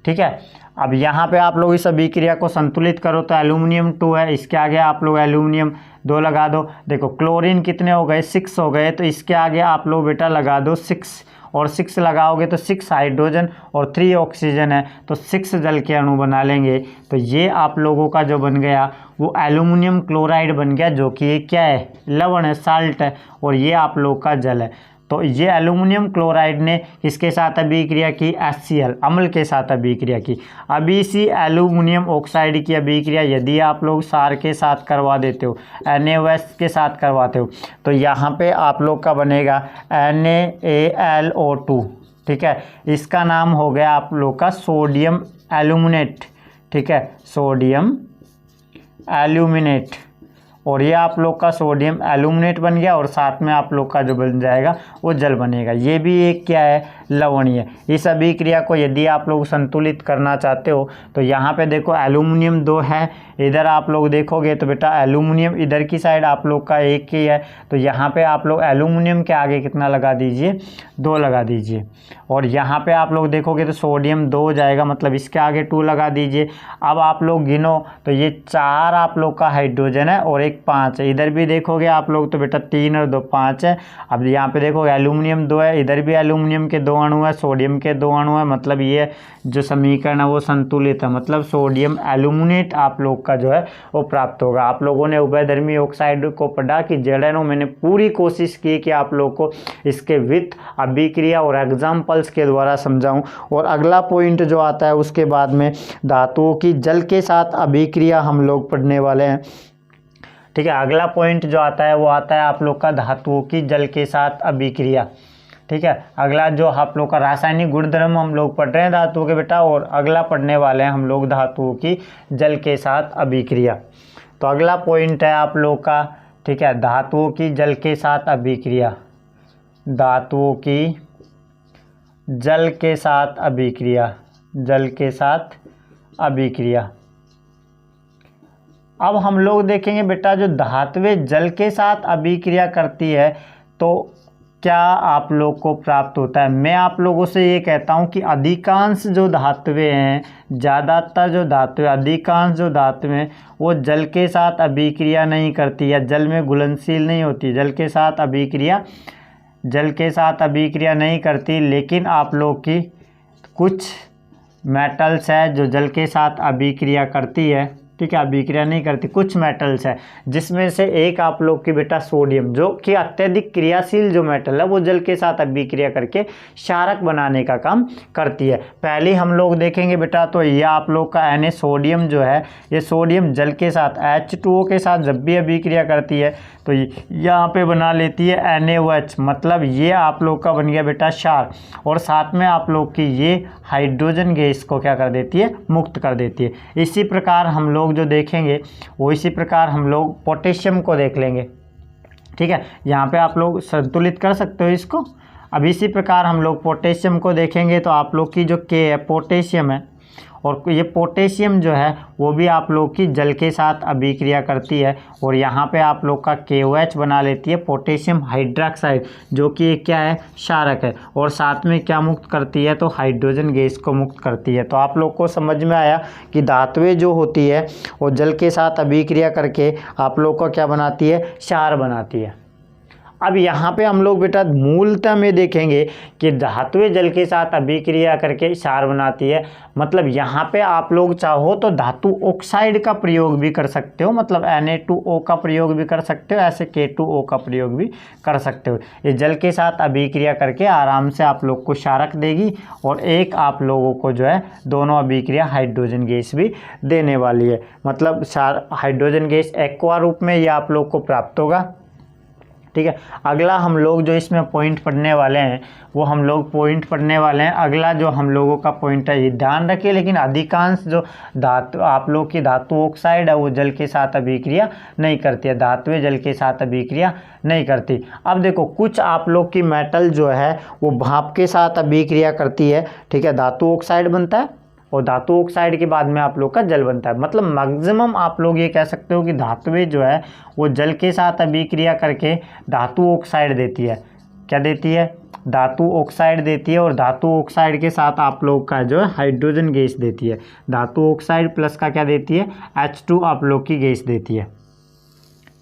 ठीक है, अब यहाँ पे आप लोग इस अभिक्रिया को संतुलित करो तो एल्यूमिनियम 2 है, इसके आगे आप लोग एल्यूमिनियम 2 लगा दो। देखो क्लोरीन कितने हो गए? 6 हो गए, तो इसके आगे आप लोग बेटा लगा दो 6 और 6 लगाओगे तो 6 हाइड्रोजन और 3 ऑक्सीजन है, तो 6 जल के अणु बना लेंगे। तो ये आप लोगों का जो बन गया वो एल्यूमिनियम क्लोराइड बन गया, जो कि ये क्या है? लवण है, साल्ट है, और ये आप लोग का जल है। तो ये एल्यूमिनियम क्लोराइड ने किसके साथ अभिक्रिया की? HCl अम्ल के साथ अभिक्रिया की। अभी इसी एल्यूमिनियम ऑक्साइड की अभिक्रिया यदि आप लोग सार के साथ करवा देते हो, NaOH के साथ करवाते हो, तो यहाँ पे आप लोग का बनेगा NaAlO2। ठीक है, इसका नाम हो गया आप लोग का सोडियम एल्यूमिनेट। ठीक है, सोडियम एल्यूमिनेट, और ये आप लोग का सोडियम एल्यूमिनेट बन गया और साथ में आप लोग का जो बन जाएगा वो जल बनेगा। ये भी एक क्या है? लवणीय। इस अभिक्रिया को यदि आप लोग संतुलित करना चाहते हो तो यहाँ पे देखो एल्यूमिनियम 2 है, इधर आप लोग देखोगे तो बेटा एल्यूमिनियम इधर की साइड आप लोग का 1 ही है, तो यहाँ पे आप लोग एल्यूमिनियम के आगे कितना लगा दीजिए? 2 लगा दीजिए। और यहाँ पे आप लोग देखोगे तो सोडियम 2 हो जाएगा, मतलब इसके आगे 2 लगा दीजिए। अब आप लोग गिनो तो ये 4 आप लोग का हाइड्रोजन है और एक 5 है। इधर भी देखोगे आप लोग तो बेटा 3 और 2 5 है। अब यहाँ पे देखोगे एल्यूमिनियम 2 है, इधर भी एल्यूमिनियम के 2 अणु है, सोडियम के 2 अणु है, मतलब ये जो समीकरण है वो संतुलित है, मतलब सोडियम एल्यूमिनेट आप लोग का जो है वो प्राप्त होगा। आप लोगों ने उभयधर्मी ऑक्साइड को पढ़ा कि ZnO, मैंने पूरी कोशिश की कि आप लोग को इसके विथ अभिक्रिया और एग्जाम्पल्स के द्वारा समझाऊं। और अगला पॉइंट जो आता है उसके बाद में धातुओं की जल के साथ अभिक्रिया हम लोग पढ़ने वाले हैं। ठीक है, अगला पॉइंट जो आता है वो आता है आप लोग का धातुओं की जल के साथ अभिक्रिया। ठीक है, अगला जो आप लोग का रासायनिक गुणधर्म हम लोग पढ़ रहे हैं धातुओं के बेटा, और अगला पढ़ने वाले हैं हम लोग धातुओं की जल के साथ अभिक्रिया। तो अगला पॉइंट है आप लोग का, ठीक है, धातुओं की जल के साथ अभिक्रिया। धातुओं की जल के साथ अभिक्रिया, जल के साथ अभिक्रिया। अब हम लोग देखेंगे बेटा जो धातुएं जल के साथ अभिक्रिया करती है तो क्या आप लोग को प्राप्त होता है? मैं आप लोगों से ये कहता हूँ कि अधिकांश जो धातुएं हैं, ज़्यादातर जो धातुएं, अधिकांश जो धातुएं वो जल के साथ अभिक्रिया नहीं करती या जल में घुलनशील नहीं होती, जल के साथ अभिक्रिया नहीं करती। लेकिन आप लोग की कुछ मेटल्स है जो जल के साथ अभिक्रिया करती है, ठीक है, अभिक्रिया नहीं करती। कुछ मेटल्स है जिसमें से एक आप लोग की बेटा सोडियम, जो कि अत्यधिक क्रियाशील जो मेटल है, वो जल के साथ अभिक्रिया करके क्षारक बनाने का काम करती है। पहले हम लोग देखेंगे बेटा, तो ये आप लोग का Na सोडियम जो है, ये सोडियम जल के साथ H2O के साथ जब भी अभिक्रिया करती है तो यहाँ पे बना लेती है NaOH, मतलब ये आप लोग का बन गया बेटा क्षार, और साथ में आप लोग की ये हाइड्रोजन गैस को क्या कर देती है, मुक्त कर देती है। इसी प्रकार हम लोग जो देखेंगे वो इसी प्रकार हम लोग पोटेशियम को देख लेंगे। ठीक है, यहाँ पे आप लोग संतुलित कर सकते हो इसको। अब इसी प्रकार हम लोग पोटेशियम को देखेंगे तो आप लोग की जो के है पोटेशियम है, और ये पोटेशियम जो है वो भी आप लोग की जल के साथ अभिक्रिया करती है, और यहाँ पे आप लोग का KOH बना लेती है पोटेशियम हाइड्रोक्साइड, जो कि क्या है, क्षारक है, और साथ में क्या मुक्त करती है, तो हाइड्रोजन गैस को मुक्त करती है। तो आप लोग को समझ में आया कि धातुएं जो होती है वो जल के साथ अभिक्रिया करके आप लोग को क्या बनाती है, क्षार बनाती है। अब यहाँ पे हम लोग बेटा मूलतः में देखेंगे कि धातुएं जल के साथ अभिक्रिया करके क्षार बनाती है, मतलब यहाँ पे आप लोग चाहो तो धातु ऑक्साइड का प्रयोग भी कर सकते हो, मतलब Na2O का प्रयोग भी कर सकते हो, ऐसे K2O का प्रयोग भी कर सकते हो। ये जल के साथ अभिक्रिया करके आराम से आप लोग को क्षारक देगी, और एक आप लोगों को जो है दोनों अभिक्रिया हाइड्रोजन गैस भी देने वाली है, मतलब हाइड्रोजन गैस एक्वा रूप में ये आप लोग को प्राप्त होगा। ठीक है, अगला हम लोग जो इसमें पॉइंट पढ़ने वाले हैं वो हम लोग पॉइंट पढ़ने वाले हैं। अगला जो हम लोगों का पॉइंट है, ये ध्यान रखिए, लेकिन अधिकांश जो धातु आप लोग की धातु ऑक्साइड है वो जल के साथ अभिक्रिया नहीं करती है, धातुएं जल के साथ अभिक्रिया नहीं करती। अब देखो कुछ आप लोग की मेटल जो है वो भाप के साथ अभिक्रिया करती है, ठीक है, धातु ऑक्साइड बनता है, और धातु ऑक्साइड के बाद में आप लोग का जल बनता है। मतलब मैक्सिमम आप लोग ये कह सकते हो कि धातुएं जो है वो जल के साथ अभिक्रिया करके धातु ऑक्साइड देती है। क्या देती है, धातु ऑक्साइड देती है, और धातु ऑक्साइड के साथ आप लोग का जो है हाइड्रोजन गैस देती है। धातु ऑक्साइड प्लस का क्या देती है, H2 आप लोग की गैस देती है।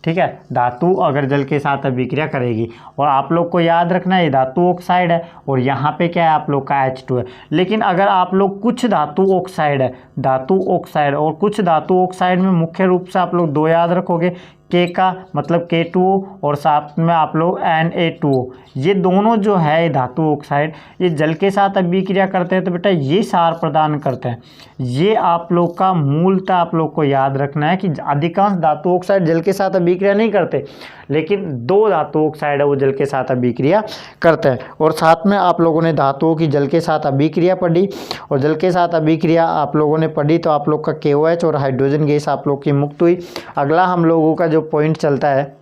ठीक है, धातु अगर जल के साथ अभिक्रिया करेगी, और आप लोग को याद रखना है ये धातु ऑक्साइड है, और यहाँ पे क्या है आप लोग का H2 है। लेकिन अगर आप लोग कुछ धातु ऑक्साइड है, धातु ऑक्साइड और कुछ धातु ऑक्साइड में मुख्य रूप से आप लोग दो याद रखोगे, K का मतलब K2O, और साथ में आप लोग Na2O, ये दोनों जो है धातु ऑक्साइड ये जल के साथ अभिक्रिया करते हैं, तो बेटा ये क्षार प्रदान करते हैं। ये आप लोग का मूलतः आप लोग को याद रखना है कि अधिकांश धातु ऑक्साइड जल के साथ अभिक्रिया नहीं करते, लेकिन दो धातु ऑक्साइड है वो जल के साथ अभिक्रिया करते हैं। और साथ में आप लोगों ने धातुओं की जल के साथ अभिक्रिया पढ़ी, और जल के साथ अभिक्रिया आप लोगों ने पढ़ी तो आप लोग का KOH और हाइड्रोजन गैस आप लोग की मुक्त हुई। अगला हम लोगों का जो पॉइंट चलता है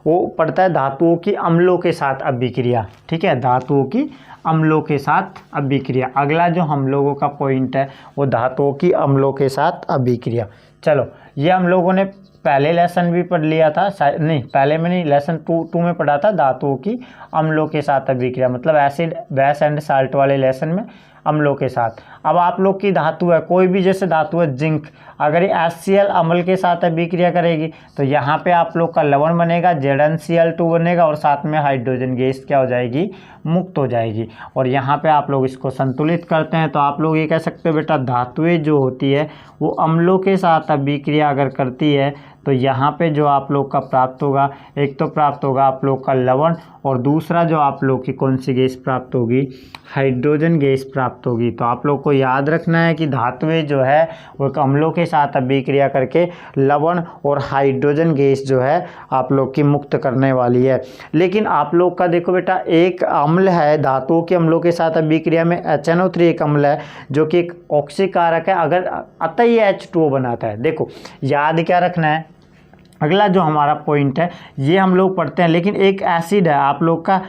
वो पड़ता है धातुओं की अम्लों के साथ अभिक्रिया। ठीक है, धातुओं की अम्लों के साथ अभिक्रिया, अगला जो हम लोगों का पॉइंट है वो धातुओं की अम्लों के साथ अभिक्रिया। चलो, ये हम लोगों ने पहले लेसन भी पढ़ लिया था, नहीं पहले में नहीं, लेसन टू में पढ़ा था धातुओं की अम्लों के साथ अभिक्रिया, मतलब एसिड बेस एंड साल्ट वाले लेसन में अम्लों के साथ। अब आप लोग की धातु है कोई भी, जैसे धातु है जिंक, अगर ये HCl अम्ल के साथ अभिक्रिया करेगी तो यहाँ पे आप लोग का लवण बनेगा, ZnCl2 बनेगा, और साथ में हाइड्रोजन गैस क्या हो जाएगी, मुक्त हो जाएगी। और यहाँ पे आप लोग इसको संतुलित करते हैं तो आप लोग ये कह सकते हो बेटा धातुएं जो होती है वो अम्लों के साथ अभिक्रिया अगर करती है तो यहाँ पे जो आप लोग का प्राप्त होगा, एक तो प्राप्त होगा आप लोग का लवण, और दूसरा जो आप लोग की कौन सी गैस प्राप्त होगी, हाइड्रोजन गैस प्राप्त होगी। तो आप लोग को याद रखना है कि धातुएं जो है वो अम्लों के साथ अभिक्रिया करके लवण और हाइड्रोजन गैस जो है आप लोग की मुक्त करने वाली है। लेकिन आप लोग का देखो बेटा एक अम्ल है धातुओं के अम्लों के साथ अभिक्रिया में, HNO3 एक अम्ल है जो कि एक ऑक्सीकारक है, अगर अतः ये H2O बनाता है। देखो याद क्या रखना है, अगला जो हमारा पॉइंट है ये हम लोग पढ़ते हैं, लेकिन एक एसिड है आप लोग का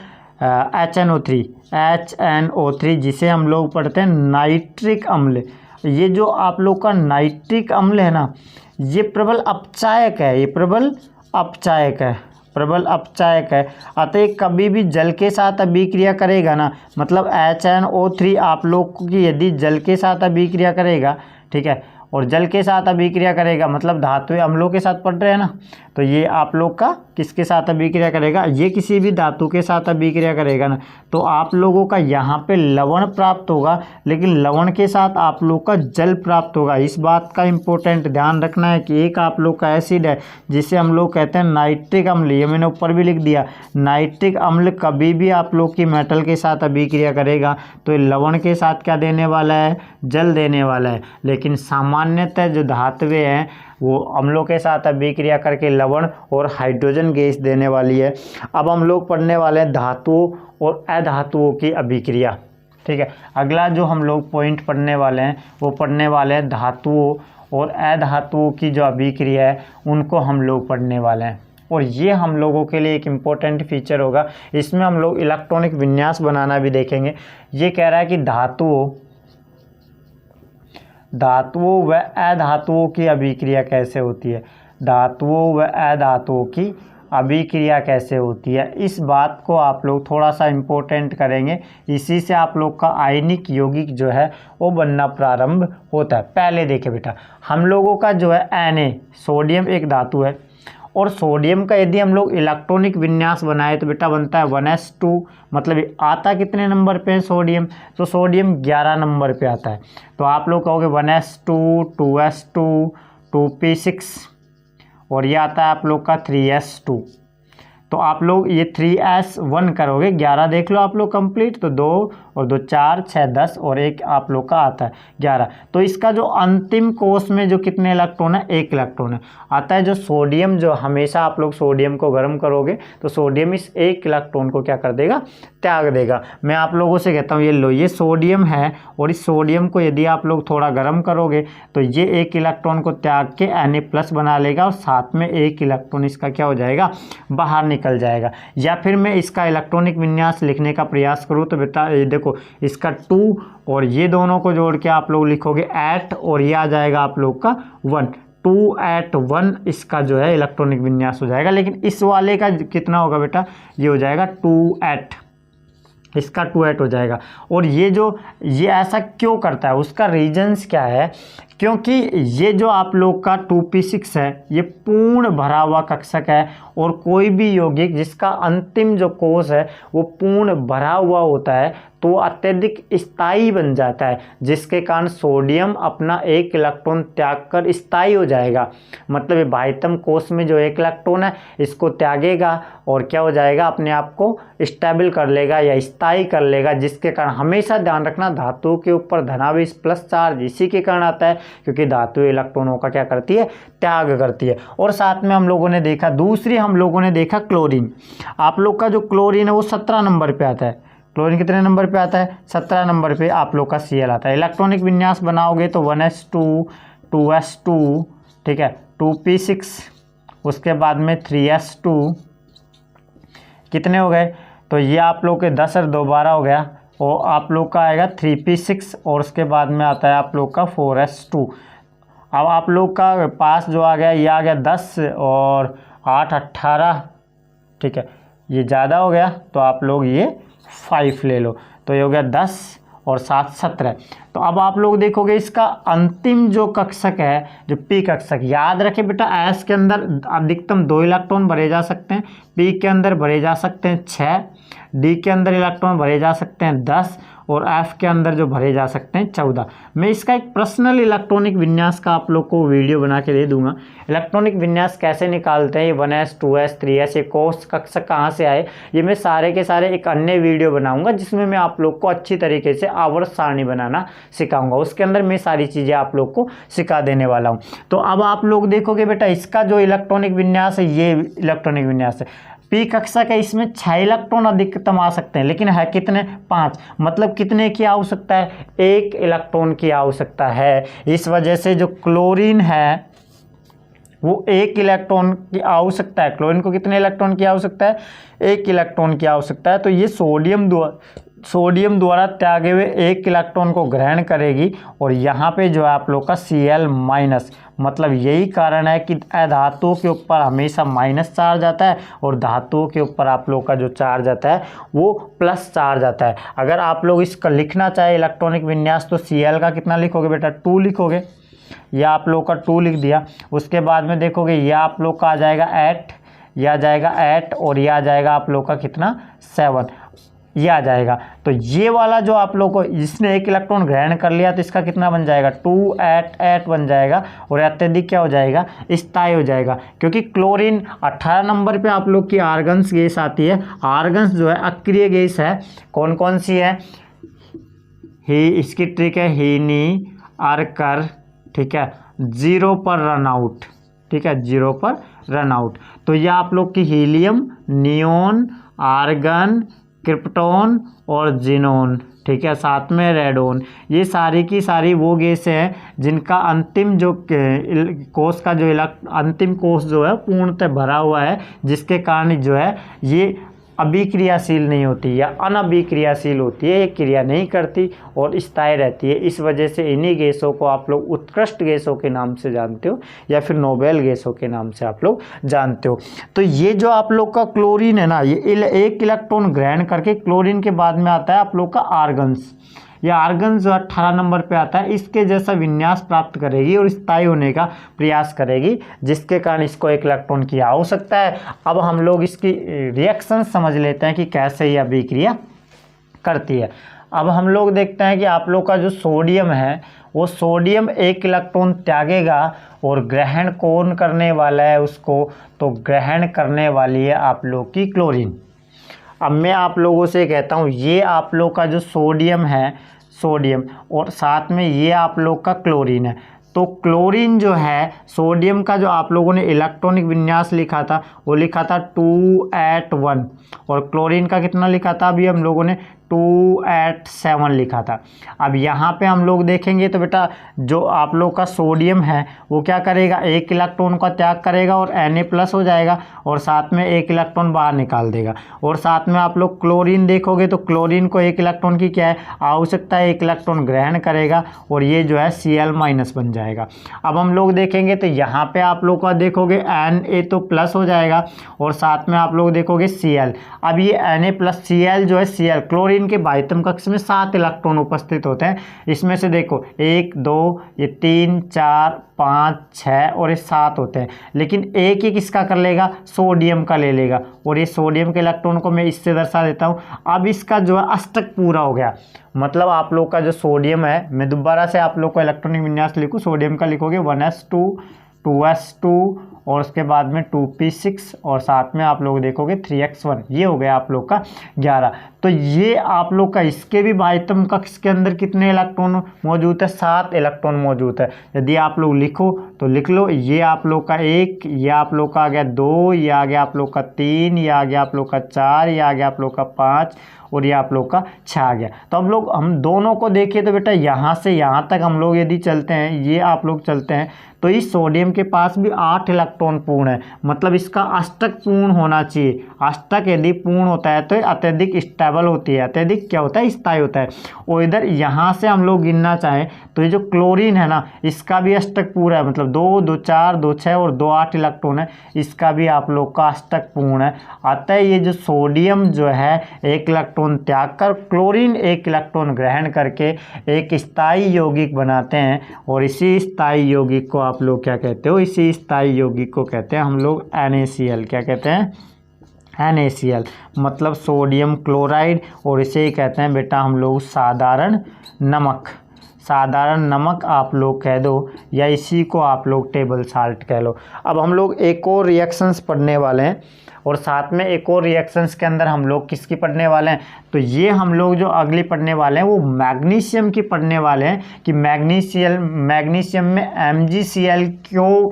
HNO3 जिसे हम लोग पढ़ते हैं नाइट्रिक अम्ल। ये जो आप लोग का नाइट्रिक अम्ल है ना, ये प्रबल अपचायक है, ये प्रबल अपचायक है, प्रबल अपचायक है। अतः कभी भी जल के साथ अभिक्रिया करेगा ना, मतलब HNO3 आप लोग की यदि जल के साथ अभिक्रिया करेगा, ठीक है, और जल के साथ अभिक्रिया करेगा, मतलब धातुएं अम्लों के साथ पढ़ रहे हैं ना, तो ये आप लोग का किसके साथ अभिक्रिया करेगा, ये किसी भी धातु के साथ अभिक्रिया करेगा ना, तो आप लोगों का यहाँ पे लवण प्राप्त होगा, लेकिन लवण के साथ आप लोग का जल प्राप्त होगा। इस बात का इम्पोर्टेंट ध्यान रखना है कि एक आप लोग का एसिड है जिसे हम लोग कहते हैं नाइट्रिक अम्ल, ये मैंने ऊपर भी लिख दिया, नाइट्रिक अम्ल कभी भी आप लोग की मेटल के साथ अभिक्रिया करेगा तो ये लवण के साथ क्या देने वाला है, जल देने वाला है। लेकिन सामान्यतः जो धातुएं हैं वो अम्लों के साथ अभिक्रिया करके लवण और हाइड्रोजन गैस देने वाली है। अब हम लोग पढ़ने वाले हैं धातुओं और अधातुओं की अभिक्रिया। ठीक है, अगला जो हम लोग पॉइंट पढ़ने वाले हैं वो पढ़ने वाले हैं धातुओं और अधातुओं की जो अभिक्रिया है उनको हम लोग पढ़ने वाले हैं। और ये हम लोगों के लिए एक इम्पोर्टेंट फीचर होगा, इसमें हम लोग इलेक्ट्रॉनिक विन्यास बनाना भी देखेंगे। ये कह रहा है कि धातुओं व अधातुओं की अभिक्रिया कैसे होती है, धातुओं व अधातुओं की अभिक्रिया कैसे होती है, इस बात को आप लोग थोड़ा सा इम्पोर्टेंट करेंगे। इसी से आप लोग का आयनिक यौगिक जो है वो बनना प्रारंभ होता है। पहले देखें बेटा, हम लोगों का जो है Na, सोडियम एक धातु है, और सोडियम का यदि हम लोग इलेक्ट्रॉनिक विन्यास बनाए तो बेटा बनता है 1s2, मतलब आता कितने नंबर पे है सोडियम, तो सोडियम 11 नंबर पे आता है। तो आप लोग कहोगे 1s2, 2s2, 2p6, और ये आता है आप लोग का 3s2। तो आप लोग ये 3s1 करोगे, 11 देख लो आप लोग कंप्लीट, तो 2 और 2 4 6 10 और एक आप लोग का आता है 11। तो इसका जो अंतिम कोष में जो कितने इलेक्ट्रॉन है, 1 इलेक्ट्रॉन है आता है। जो सोडियम, जो हमेशा आप लोग सोडियम को गर्म करोगे तो सोडियम इस 1 इलेक्ट्रॉन को क्या कर देगा, त्याग देगा। मैं आप लोगों से कहता हूँ ये लो, ये सोडियम है और इस सोडियम को यदि आप लोग थोड़ा गर्म करोगे तो ये 1 इलेक्ट्रॉन को त्याग के Na+ बना लेगा और साथ में 1 इलेक्ट्रॉन इसका क्या हो जाएगा, बाहर निकल जाएगा। या फिर मैं इसका इलेक्ट्रॉनिक विन्यास लिखने का प्रयास करूँ तो बेटा ये देखो, इसका 2 और ये दोनों को जोड़ के आप लोग लिखोगे 8 और ये आ जाएगा आप लोग का 1, 281 इसका जो है इलेक्ट्रॉनिक विन्यास हो जाएगा। लेकिन इस वाले का कितना होगा बेटा, ये हो जाएगा 28, इसका 28 हो जाएगा। और ये ऐसा क्यों करता है, उसका रीजंस क्या है, क्योंकि ये जो आप लोग का 2p6 है ये पूर्ण भरा हुआ कक्षक है, और कोई भी यौगिक जिसका अंतिम जो कोष है वो पूर्ण भरा हुआ होता है तो अत्यधिक स्थायी बन जाता है, जिसके कारण सोडियम अपना 1 इलेक्ट्रॉन त्याग कर स्थायी हो जाएगा। मतलब ये बाह्यतम कोष में जो 1 इलेक्ट्रॉन है इसको त्यागेगा और क्या हो जाएगा, अपने आप को स्टेबल कर लेगा या स्थायी कर लेगा, जिसके कारण हमेशा ध्यान रखना धातुओं के ऊपर धनावेश प्लस चार्ज इसी के कारण आता है, क्योंकि धातु इलेक्ट्रॉनों का क्या करती है, त्याग करती है। और साथ में हम लोगों ने देखा, दूसरी हम लोगों ने देखा क्लोरीन। आप लोग का जो क्लोरीन है वो 17 नंबर पे आता है। क्लोरीन कितने नंबर पे आता है, 17 नंबर पे आप लोग का Cl आता है। इलेक्ट्रॉनिक विन्यास बनाओगे तो 1s2, 2s2, ठीक है, 2p6, उसके बाद में 3s2, कितने हो गए, तो ये आप लोग के 10 और 2 12 हो गया, और आप लोग का आएगा 3p6 और उसके बाद में आता है आप लोग का 4s2। अब आप लोग का पास जो आ गया ये आ गया 10 और 8 18, ठीक है, ये ज़्यादा हो गया तो आप लोग ये 5 ले लो, तो ये हो गया 10 और 7 17। तो अब आप लोग देखोगे इसका अंतिम जो कक्षक है, जो पी कक्षक, याद रखें बेटा एस के अंदर अधिकतम 2 इलेक्ट्रॉन भरे जा सकते हैं, पी के अंदर भरे जा सकते हैं 6, डी के अंदर इलेक्ट्रॉन भरे जा सकते हैं 10 और एफ के अंदर जो भरे जा सकते हैं 14। मैं इसका एक पर्सनल इलेक्ट्रॉनिक विन्यास का आप लोग को वीडियो बना के दे दूंगा। इलेक्ट्रॉनिक विन्यास कैसे निकालते हैं, ये 1s 2s 3s, ये कोष कक्षक कहाँ से आए, ये मैं सारे के सारे एक अन्य वीडियो बनाऊंगा जिसमें मैं आप लोग को अच्छी तरीके से आवर्त सारणी बनाना सिखाऊंगा। उसके अंदर मैं सारी चीज़ें आप लोग को सिखा देने वाला हूँ। तो अब आप लोग देखोगे बेटा इसका जो इलेक्ट्रॉनिक विन्यास है, ये इलेक्ट्रॉनिक विन्यास है, पी कक्षक है, इसमें 6 इलेक्ट्रॉन अधिकतम आ सकते हैं, लेकिन है कितने, 5। मतलब कितने की आवश्यकता है, 1 इलेक्ट्रॉन की आवश्यकता है। इस वजह से जो क्लोरीन है वो 1 इलेक्ट्रॉन की आवश्यकता है। क्लोरीन को कितने इलेक्ट्रॉन की आवश्यकता है, 1 इलेक्ट्रॉन की आवश्यकता है। तो ये सोडियम द्वारा त्यागे हुए 1 इलेक्ट्रॉन को ग्रहण करेगी, और यहाँ पे जो है आप लोग का Cl-, मतलब यही कारण है कि अधातुओं के ऊपर हमेशा माइनस चार्ज आता है और धातुओं के ऊपर आप लोग का जो चार्ज आता है वो प्लस चार्ज आता है। अगर आप लोग इसका लिखना चाहे इलेक्ट्रॉनिक विन्यास तो Cl का कितना लिखोगे बेटा, 2 लिखोगे, ये आप लोग का 2 लिख दिया। उसके बाद में देखोगे ये आप लोग का आ जाएगा 8, यह आ जाएगा 8 और यह आ जाएगा आप लोग का कितना 7, ये आ जाएगा। तो ये वाला जो आप लोग को जिसने एक इलेक्ट्रॉन ग्रहण कर लिया तो इसका कितना बन जाएगा 2 8 8 बन जाएगा और अत्यधिक क्या हो जाएगा स्थायी हो जाएगा। क्योंकि क्लोरीन 18 नंबर पे आप लोग की आर्गन्स गैस आती है। आर्गन्स जो है अक्रिय गैस है। कौन कौन सी है? ही, इसकी ट्रिक है हीनी आर्कर, ठीक है, 0 पर रन आउट, ठीक है, 0 पर रन आउट। तो ये आप लोग की हीलियम, नियोन, आर्गन, क्रिप्टॉन और जिनोन, ठीक है, साथ में रेडोन, ये सारी की सारी वो गैसें हैं जिनका अंतिम जो कोश का जो अंतिम कोश जो है पूर्णतः भरा हुआ है, जिसके कारण जो है ये अभिक्रियाशील नहीं होती या अनअभिक्रियाशील होती है, ये क्रिया नहीं करती और स्थायी रहती है। इस वजह से इन्हीं गैसों को आप लोग उत्कृष्ट गैसों के नाम से जानते हो या फिर नोबेल गैसों के नाम से आप लोग जानते हो। तो ये जो आप लोग का क्लोरीन है ना, ये एक इलेक्ट्रॉन ग्रहण करके क्लोरीन के बाद में आता है आप लोग का आर्गन्स। ये आर्गन जो 18 नंबर पे आता है, इसके जैसा विन्यास प्राप्त करेगी और स्थायी होने का प्रयास करेगी, जिसके कारण इसको एक इलेक्ट्रॉन की आवश्यकता है। अब हम लोग इसकी रिएक्शन समझ लेते हैं कि कैसे यह अभिक्रिया करती है। अब हम लोग देखते हैं कि आप लोग का जो सोडियम है वो सोडियम एक इलेक्ट्रॉन त्यागेगा और ग्रहण कौन करने वाला है उसको? तो ग्रहण करने वाली है आप लोग की क्लोरीन। अब मैं आप लोगों से कहता हूँ ये आप लोग का जो सोडियम है, सोडियम और साथ में ये आप लोग का क्लोरीन है। तो क्लोरीन जो है सोडियम का जो आप लोगों ने इलेक्ट्रॉनिक विन्यास लिखा था वो लिखा था 281 और क्लोरीन का कितना लिखा था अभी हम लोगों ने 287 लिखा था। अब यहाँ पे हम लोग देखेंगे तो बेटा जो आप लोग का सोडियम है वो क्या करेगा, एक इलेक्ट्रॉन का त्याग करेगा और Na+ हो जाएगा और साथ में एक इलेक्ट्रॉन बाहर निकाल देगा। और साथ में आप लोग क्लोरीन देखोगे तो क्लोरीन को एक इलेक्ट्रॉन की क्या है आवश्यकता है, एक इलेक्ट्रॉन ग्रहण करेगा और ये जो है Cl- बन जाएगा। अब हम लोग देखेंगे तो यहाँ पे आप लोग का देखोगे Na तो प्लस हो जाएगा और साथ में आप लोग देखोगे Cl। अब ये Na+ Cl जो है Cl क्लोरीन के बाह्यतम कक्ष में 7 इलेक्ट्रॉन उपस्थित होते हैं। इसमें से देखो 1 2 ये 3 4 5 6 और ये 7 होते हैं, लेकिन एक ही किसका कर लेगा, सोडियम का ले लेगा और ये सोडियम के इलेक्ट्रॉन को मैं इससे दर्शा देता हूँ। अब इसका जो है अष्टक पूरा हो गया, मतलब आप लोग का जो सोडियम है, मैं दोबारा से आप लोग को इलेक्ट्रॉनिक विन्यास लिखूँ, सोडियम का लिखोगे 1s2 2s2 और उसके बाद में 2p6 और साथ में आप लोग देखोगे 3x1, ये हो गया आप लोग का 11। तो ये आप लोग का इसके भी बाह्यतम कक्ष के अंदर कितने इलेक्ट्रॉन मौजूद है, 7 इलेक्ट्रॉन मौजूद है। यदि आप लोग लिखो तो लिख लो, ये आप लोग का 1, ये आप लोग का आ गया 2, ये आ गया आप लोग का 3, ये आ गया आप लोग का 4, ये आ गया आप लोग का 5 और ये आप लोग का 6 आ गया। तो हम दोनों को देखिए तो बेटा यहाँ से यहाँ तक हम लोग यदि चलते हैं, ये आप लोग चलते हैं तो इस सोडियम के पास भी 8 इलेक्ट्रॉन पूर्ण है, मतलब इसका अष्टक पूर्ण होना चाहिए। अष्टक यदि पूर्ण होता है तो अत्यधिक स्टेबल होती है, अत्यधिक क्या होता है, स्थायी होता है। और इधर यहाँ से हम लोग गिनना चाहें तो ये जो क्लोरीन है ना, इसका भी अष्टक पूर्ण है, मतलब 2 2 4 2 6 और 2 8 इलेक्ट्रॉन है, इसका भी आप लोग का अष्टक पूर्ण है। अतः ये जो सोडियम जो है एक इलेक्ट्रॉन त्याग कर क्लोरीन एक इलेक्ट्रॉन ग्रहण करके एक स्थायी यौगिक बनाते हैं और इसी स्थायी यौगिक को आप लोग क्या कहते हो, इसी स्थायी यौगिक को कहते हैं हम लोग NaCl। क्या कहते हैं, NaCl, मतलब सोडियम क्लोराइड, और इसे ही कहते हैं बेटा हम लोग साधारण नमक। साधारण नमक आप लोग कह दो या इसी को आप लोग टेबल साल्ट कह लो। अब हम लोग एक और रिएक्शंस पढ़ने वाले हैं और साथ में एक और रिएक्शंस के अंदर हम लोग किसकी पढ़ने वाले हैं, तो ये हम लोग जो अगली पढ़ने वाले हैं वो मैग्नीशियम की पढ़ने वाले हैं कि मैग्नीशियम में MgCl क्यों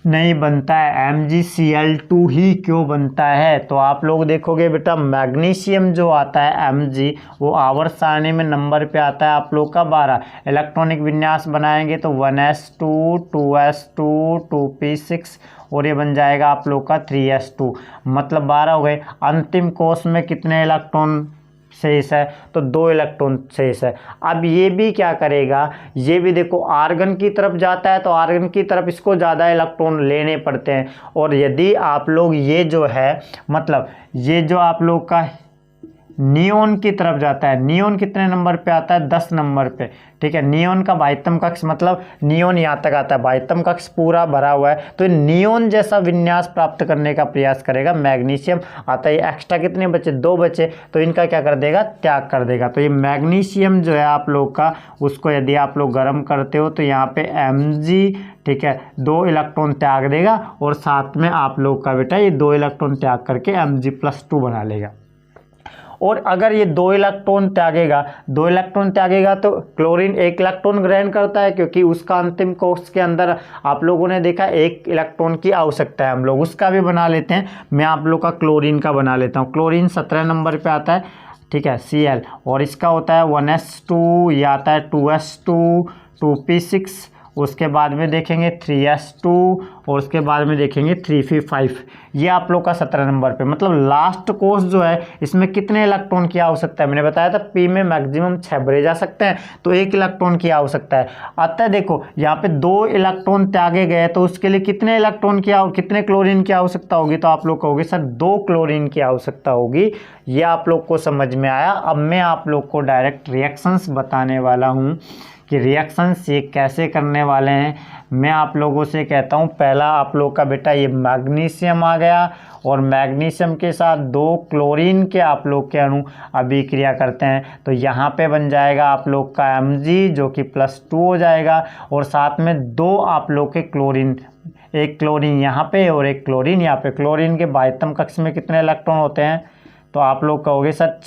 नहीं बनता है, MgCl2 ही क्यों बनता है। तो आप लोग देखोगे बेटा मैग्नीशियम जो आता है Mg वो आवर्त सारणी में नंबर पे आता है आप लोग का 12। इलेक्ट्रॉनिक विन्यास बनाएंगे तो 1s2 2s2 2p6 और ये बन जाएगा आप लोग का 3s2, मतलब 12 हो गए। अंतिम कोश में कितने इलेक्ट्रॉन शेष है, तो 2 इलेक्ट्रॉन शेष है। अब ये भी क्या करेगा, ये भी देखो आर्गन की तरफ जाता है तो आर्गन की तरफ इसको ज़्यादा इलेक्ट्रॉन लेने पड़ते हैं। और यदि आप लोग ये जो है, मतलब ये जो आप लोग का नियोन की तरफ जाता है। नियोन कितने नंबर पे आता है? 10 नंबर पे। ठीक है, नियोन का बाह्यतम कक्ष मतलब नियोन यहाँ तक आता है, बाह्यतम कक्ष पूरा भरा हुआ है, तो नियोन जैसा विन्यास प्राप्त करने का प्रयास करेगा। मैग्नीशियम आता है, एक्स्ट्रा कितने बचे? 2 बचे, तो इनका क्या कर देगा? त्याग कर देगा। तो ये मैग्नीशियम जो है आप लोग का, उसको यदि आप लोग गर्म करते हो तो यहाँ पे Mg, ठीक है, 2 इलेक्ट्रॉन त्याग देगा और साथ में आप लोग का बेटा ये 2 इलेक्ट्रॉन त्याग करके Mg+2 बना लेगा। और अगर ये 2 इलेक्ट्रॉन त्यागेगा तो क्लोरीन 1 इलेक्ट्रॉन ग्रहण करता है, क्योंकि उसका अंतिम कोष के अंदर आप लोगों ने देखा 1 इलेक्ट्रॉन की आवश्यकता है। हम लोग उसका भी बना लेते हैं। मैं आप लोग का क्लोरीन का बना लेता हूँ। क्लोरीन 17 नंबर पे आता है, ठीक है, Cl, और इसका होता है 1s2, ये आता है 2s2, 2p6, उसके बाद में देखेंगे 3s2 और उसके बाद में देखेंगे 3p5। ये आप लोग का 17 नंबर पे, मतलब लास्ट कोर्स जो है इसमें कितने इलेक्ट्रॉन की आवश्यकता है? मैंने बताया था पी में मैक्सिमम 6 भरे जा सकते हैं, तो 1 इलेक्ट्रॉन की आवश्यकता है। अतः देखो यहाँ पे 2 इलेक्ट्रॉन त्यागे गए, तो उसके लिए कितने कितने क्लोरीन की आवश्यकता होगी? तो आप लोग कहोगे सर 2 क्लोरीन की आवश्यकता होगी। ये आप लोग को समझ में आया। अब मैं आप लोग को डायरेक्ट रिएक्शंस बताने वाला हूँ कि रिएक्शंस ये कैसे करने वाले हैं। मैं आप लोगों से कहता हूँ, पहला आप लोग का बेटा ये मैग्नीशियम आ गया और मैग्नीशियम के साथ 2 क्लोरीन के आप लोग के अणु अभिक्रिया करते हैं, तो यहाँ पे बन जाएगा आप लोग का Mg जो कि +2 हो जाएगा, और साथ में 2 आप लोग के क्लोरीन, 1 क्लोरीन यहाँ पे और 1 क्लोरीन यहाँ पे। क्लोरीन के बाह्यतम कक्ष में कितने इलेक्ट्रॉन होते हैं? तो आप लोग कहोगे सर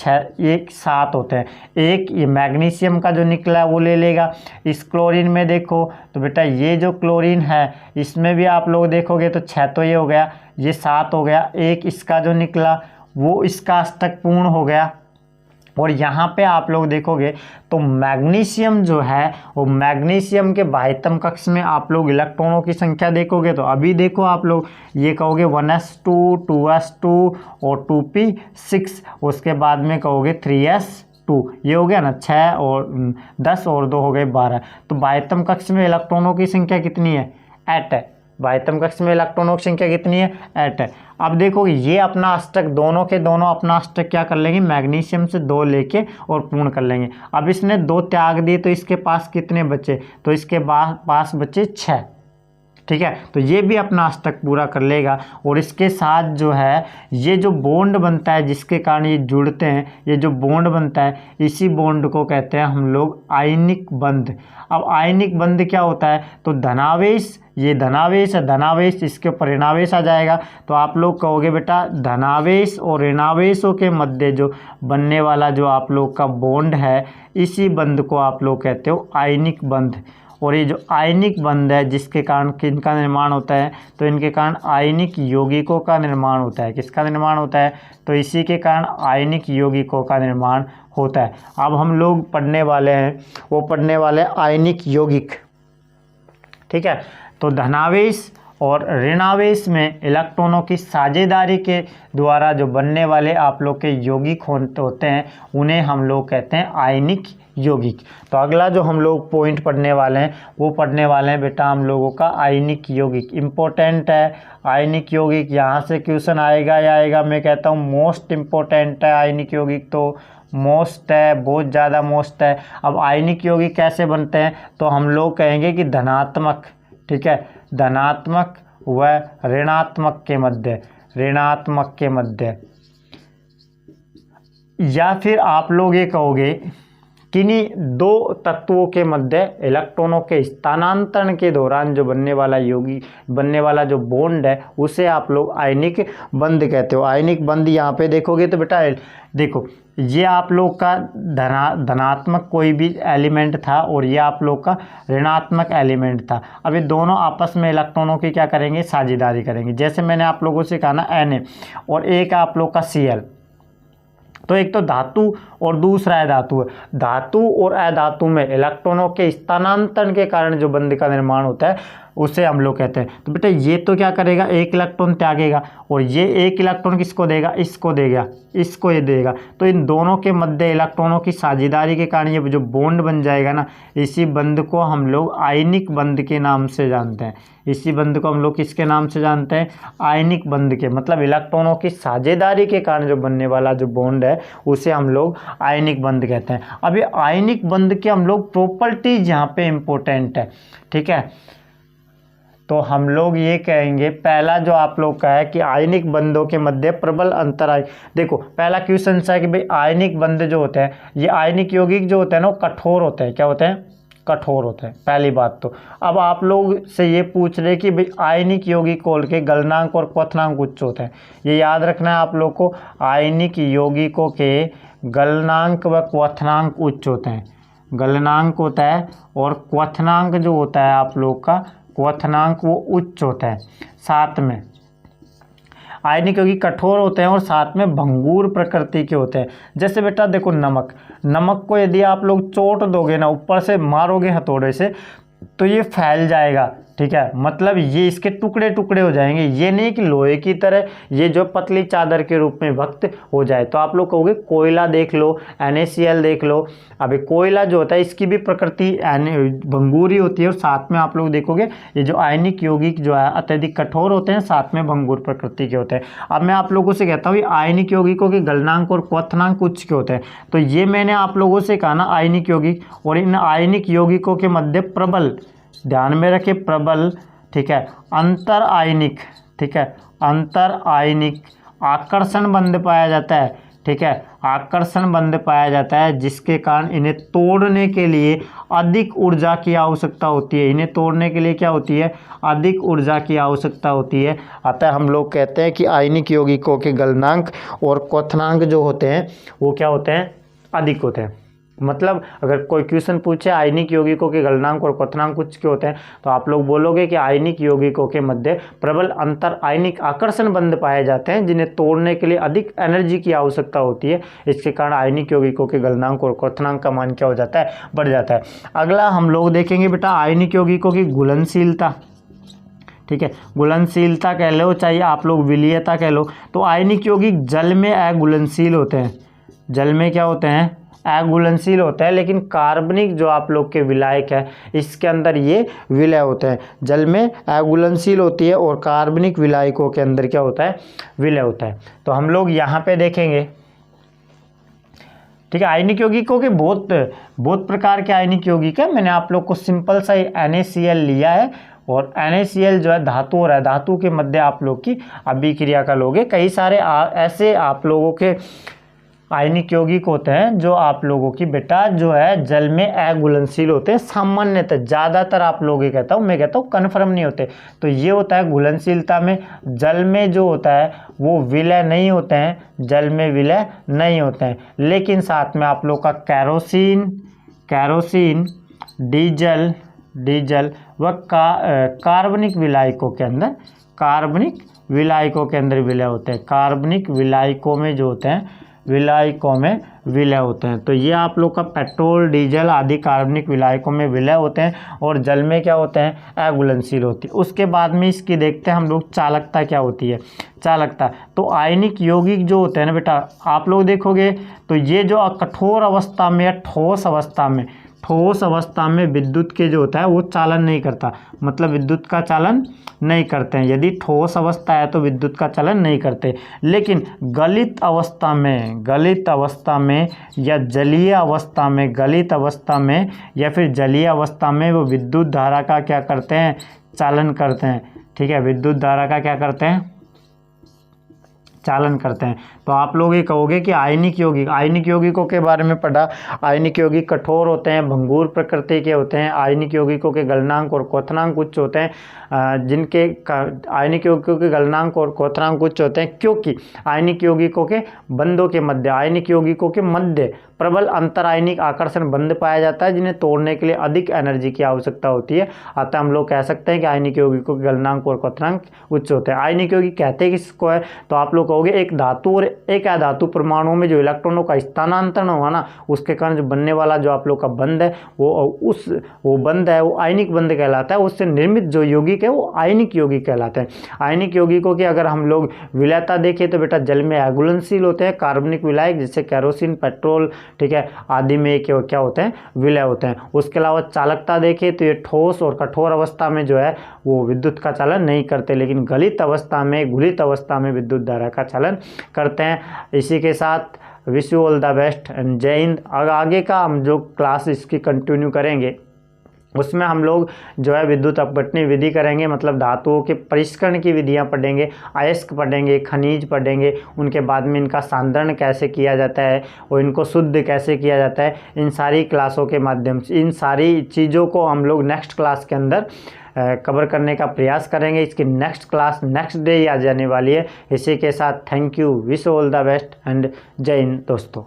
7 होते हैं। एक ये मैग्नीशियम का जो निकला है वो ले लेगा। इस क्लोरीन में देखो तो बेटा ये जो क्लोरीन है इसमें भी आप लोग देखोगे तो 6 तो ये हो गया, ये 7 हो गया। एक इसका जो निकला वो इसका अष्टक पूर्ण हो गया। और यहाँ पे आप लोग देखोगे तो मैग्नीशियम जो है वो मैग्नीशियम के बाह्यतम कक्ष में आप लोग इलेक्ट्रॉनों की संख्या देखोगे तो अभी देखो आप लोग ये कहोगे 1s2, 2s2 और 2p6, उसके बाद में कहोगे 3s2, ये हो गया ना 6 और 10 और 2 हो गए 12। तो बाह्यतम कक्ष में इलेक्ट्रॉनों की संख्या कितनी है? 8 है। बाह्यतम कक्ष में इलेक्ट्रॉनों की संख्या कितनी है? 8 है। अब देखो ये अपना अष्टक, दोनों के दोनों अपना अष्टक क्या कर लेंगे? मैग्नीशियम से 2 लेके और पूर्ण कर लेंगे। अब इसने 2 त्याग दिए तो इसके पास कितने बचे? तो इसके पास बचे 6। ठीक है, तो ये भी अपना अष्टक पूरा कर लेगा। और इसके साथ जो है ये जो बॉन्ड बनता है जिसके कारण ये जुड़ते हैं, ये जो बॉन्ड बनता है इसी बॉन्ड को कहते हैं हम लोग आयनिक बंध। अब आयनिक बंध क्या होता है? तो धनावेश, ये धनावेश है, धनावेश इसके ऊपर ऋणावेश आ जाएगा, तो आप लोग कहोगे बेटा धनावेश और ऋणावेशों के मध्य जो बनने वाला जो आप लोग का बॉन्ड है इसी बंध को आप लोग कहते हो आयनिक बंध। और ये जो आयनिक बंध है जिसके कारण किनका निर्माण होता है? तो इनके कारण आयनिक यौगिकों का निर्माण होता है। किसका निर्माण होता है? तो इसी के कारण आयनिक यौगिकों का निर्माण होता है। अब हम लोग पढ़ने वाले हैं, वो पढ़ने वाले आयनिक यौगिक। ठीक है, तो धनावेश और ऋणावेश में इलेक्ट्रॉनों की साझेदारी के द्वारा जो बनने वाले आप लोग के यौगिक होते हैं उन्हें हम लोग कहते हैं आयनिक यौगिक। तो अगला जो हम लोग पॉइंट पढ़ने वाले हैं वो पढ़ने वाले हैं बेटा हम लोगों का आयनिक यौगिक। इम्पोर्टेंट है आयनिक यौगिक, यहाँ से क्वेश्चन आएगा या आएगा। मैं कहता हूँ मोस्ट इम्पोर्टेंट है आयनिक यौगिक, तो मोस्ट है, बहुत ज़्यादा मोस्ट है। अब आयनिक यौगिक कैसे बनते हैं? तो हम लोग कहेंगे कि धनात्मक, ठीक है, धनात्मक व ऋणात्मक के मध्य, ऋणात्मक के मध्य, या फिर आप लोग ये कहोगे किन्हीं 2 तत्वों के मध्य इलेक्ट्रॉनों के स्थानांतरण के दौरान जो बनने वाला जो बॉन्ड है उसे आप लोग आयनिक बंध कहते हो। आयनिक बंध यहाँ पे देखोगे तो बेटा देखो ये आप लोग का धनात्मक कोई भी एलिमेंट था और ये आप लोग का ऋणात्मक एलिमेंट था। अब ये दोनों आपस में इलेक्ट्रॉनों की क्या करेंगे? साझेदारी करेंगे। जैसे मैंने आप लोगों से कहा ना Na और एक आप लोग का Cl, तो एक तो धातु और दूसरा अधातु है। धातु और अधातु में इलेक्ट्रॉनों के स्थानांतरण के कारण जो बंध का निर्माण होता है उसे हम लोग कहते हैं। तो बेटा ये तो क्या करेगा, एक इलेक्ट्रॉन त्यागेगा, और ये एक इलेक्ट्रॉन किसको देगा, इसको देगा, इसको ये देगा। तो इन दोनों के मध्य इलेक्ट्रॉनों की साझेदारी के कारण ये जो बॉन्ड बन जाएगा ना, इसी बंध को हम लोग आयनिक बंध के नाम से जानते हैं। इसी बंध को हम लोग किसके नाम से जानते हैं, आयनिक बंध के, मतलब इलेक्ट्रॉनों की साझेदारी के कारण जो बनने वाला जो बॉन्ड है उसे हम लोग आयनिक बंध कहते हैं। अब ये आयनिक बंध के हम लोग प्रॉपर्टीज यहाँ पे इम्पोर्टेंट है, ठीक है। तो हम लोग ये कहेंगे, पहला जो आप लोग का है कि आयनिक बंधों के मध्य प्रबल अंतराय। देखो पहला क्वेश्चन है कि भाई आयनिक बंध जो होते हैं, ये आयनिक यौगिक जो होते हैं ना, वो कठोर होते हैं। क्या होते हैं, कठोर होते हैं, पहली बात तो। अब आप लोग से ये पूछ रहे कि भाई आयनिक यौगिक कोल के गलनांक और क्वथनांक उच्च होते हैं। ये याद रखना है आप लोग को, आयनिक यौगिकों के गलनांक व क्वथनांक उच्च होते हैं। गलनांक होता है और क्वथनांक जो होता है आप लोग का, क्वथनांक वो उच्च होता है। साथ में आयनिक यौगिक कठोर होते हैं और साथ में भंगुर प्रकृति के होते हैं। जैसे बेटा देखो नमक, नमक को यदि आप लोग चोट दोगे ना, ऊपर से मारोगे हथौड़े से, तो ये फैल जाएगा, ठीक है। मतलब ये इसके टुकड़े टुकड़े हो जाएंगे, ये नहीं कि लोहे की तरह ये जो पतली चादर के रूप में व्यक्त हो जाए। तो आप लोग कहोगे कोयला देख लो, NaCl देख लो। अभी कोयला जो होता है इसकी भी प्रकृति भंगुरी होती है, और साथ में आप लोग देखोगे ये जो आयनिक यौगिक जो है अत्यधिक कठोर होते हैं, साथ में भंगुर प्रकृति के होते हैं। अब मैं आप लोगों से कहता हूँ आयनिक यौगिकों के गलनांक और क्वथनांक उच्च के होते हैं। तो ये मैंने आप लोगों से कहा ना, आयनिक यौगिक, और इन आयनिक यौगिकों के मध्य प्रबल, ध्यान में रखे प्रबल, ठीक है, अंतर आयनिक, ठीक है, अंतर आयनिक आकर्षण बंध पाया जाता है, ठीक है, आकर्षण बंध पाया जाता है, जिसके कारण इन्हें तोड़ने के लिए अधिक ऊर्जा की आवश्यकता होती है। इन्हें तोड़ने के लिए क्या होती है, अधिक ऊर्जा की आवश्यकता होती है। अतः हम लोग कहते हैं कि आयनिक यौगिकों के गलनांक और क्वथनांक जो होते हैं वो क्या होते हैं, अधिक होते हैं। मतलब अगर कोई क्वेश्चन पूछे आयनिक यौगिकों के गलनांक और क्वथनांक उच्च के होते हैं, तो आप लोग बोलोगे कि आयनिक यौगिकों के मध्य प्रबल अंतर आयनिक आकर्षण बंध पाए जाते हैं, जिन्हें तोड़ने के लिए अधिक एनर्जी की आवश्यकता होती है। इसके कारण आयनिक यौगिकों के गलनांक और क्वथनांक का मान क्या हो जाता है, बढ़ जाता है। अगला हम लोग देखेंगे बेटा आयनिक यौगिकों की घुलनशीलता, ठीक है, घुलनशीलता कह लो चाहे आप लोग विलीयता कह लो। तो आयनिक यौगिक जल में अघुलनशील होते हैं, जल में क्या होते हैं, अघुलनशील होता है। लेकिन कार्बनिक जो आप लोग के विलायक है इसके अंदर ये विलय होते हैं। जल में अघुलनशील होती है और कार्बनिक विलायकों के अंदर क्या होता है, विलय होता है। तो हम लोग यहाँ पे देखेंगे, ठीक है, आयनिक यौगिकों के बहुत प्रकार के आयनिक यौगिक है। मैंने आप लोग को सिंपल सा NaCl लिया है, और NaCl जो है धातु हो रहा है, धातु के मध्य आप लोग की अभिक्रिया का लोगे। कई सारे ऐसे आप लोगों के आयनिक यौगिक होते हैं जो आप लोगों की बेटा जो है जल में अघुलनशील होते हैं। सामान्यतः ज़्यादातर आप लोग ये कहता हूँ, मैं कहता हूँ कन्फर्म नहीं होते। तो ये होता है घुलनशीलता में, जल में जो होता है वो विलय नहीं होते हैं, जल में विलय नहीं होते हैं। लेकिन साथ में आप लोग का कैरोसिन, डीजल व कार्बनिक विलायकों के अंदर, कार्बनिक विलायकों के अंदर विलय होते हैं। कार्बनिक विलायकों में जो होते हैं, विलायकों में विलय होते हैं। तो ये आप लोग का पेट्रोल, डीजल आदि कार्बनिक विलायकों में विलय होते हैं, और जल में क्या होते हैं, अघुलनशील होती है। उसके बाद में इसकी देखते हैं हम लोग चालकता क्या होती है। चालकता, तो आयनिक यौगिक जो होते हैं ना बेटा, आप लोग देखोगे तो ये जो कठोर अवस्था में या ठोस अवस्था में विद्युत के जो होता है वो चालन नहीं करता, मतलब विद्युत का चालन नहीं करते हैं। यदि ठोस अवस्था है तो विद्युत का चालन नहीं करते। लेकिन गलित अवस्था में या जलीय अवस्था में या फिर जलीय अवस्था में वो विद्युत धारा का क्या करते हैं, चालन करते हैं, ठीक है, विद्युत धारा का क्या करते हैं, चालन करते हैं। तो आप लोग ये कहोगे कि आयनिक यौगिकों के बारे में पढ़ा। आयनिक यौगिक कठोर होते हैं, भंगुर प्रकृति के होते हैं। आयनिक यौगिकों के गलनांक और क्वथनांक उच्च होते हैं, जिनके आयनिक यौगिकों के गलनांक और क्वथनांक उच्च होते हैं, क्योंकि आयनिक यौगिकों के बंधों के मध्य, आयनिक यौगिकों के मध्य प्रबल अंतरायनिक आकर्षण बंध पाया जाता है जिन्हें तोड़ने के लिए अधिक एनर्जी की आवश्यकता होती है। अतः हम लोग कह सकते हैं कि आयनिक यौगिकों के गलनांक और क्वथनांक उच्च होते हैं। आयनिक यौगिक कहते हैं किसको है, तो आप लोग कहोगे एक धातु और एक अधातु परमाणुओं में जो इलेक्ट्रॉनों का स्थानांतरण हुआ ना, उसके कारण जो बनने वाला जो आप लोग का बंध है वो बंध है वो आयनिक बंध कहलाता है। उससे निर्मित जो यौगिक है वो आयनिक यौगिक कहलाते हैं। आयनिक यौगिकों की अगर हम लोग विलयता देखें तो बेटा जल में अघुलनशील होते हैं, कार्बनिक विलायक जैसे केरोसिन, पेट्रोल, ठीक है, आदि में क्या होते हैं, विलय होते हैं। उसके अलावा चालकता देखें तो ये ठोस और कठोर अवस्था में जो है वो विद्युत का चालन नहीं करते, लेकिन गलित अवस्था में, घुलित अवस्था में विद्युत धारा का चालन करते हैं। इसी के साथ wish you all the best and जय हिंद। आगे का हम जो क्लास इसकी कंटिन्यू करेंगे उसमें हम लोग जो है विद्युत अपघटनी विधि करेंगे, मतलब धातुओं के परिष्करण की विधियां पढ़ेंगे, अयस्क पढ़ेंगे, खनिज पढ़ेंगे, उनके बाद में इनका सांद्रण कैसे किया जाता है और इनको शुद्ध कैसे किया जाता है। इन सारी क्लासों के माध्यम से इन सारी चीज़ों को हम लोग नेक्स्ट क्लास के अंदर कवर करने का प्रयास करेंगे। इसकी नेक्स्ट क्लास नेक्स्ट डे ही आ जाने वाली है। इसी के साथ thank you, wish all the best and जय हिंद दोस्तों।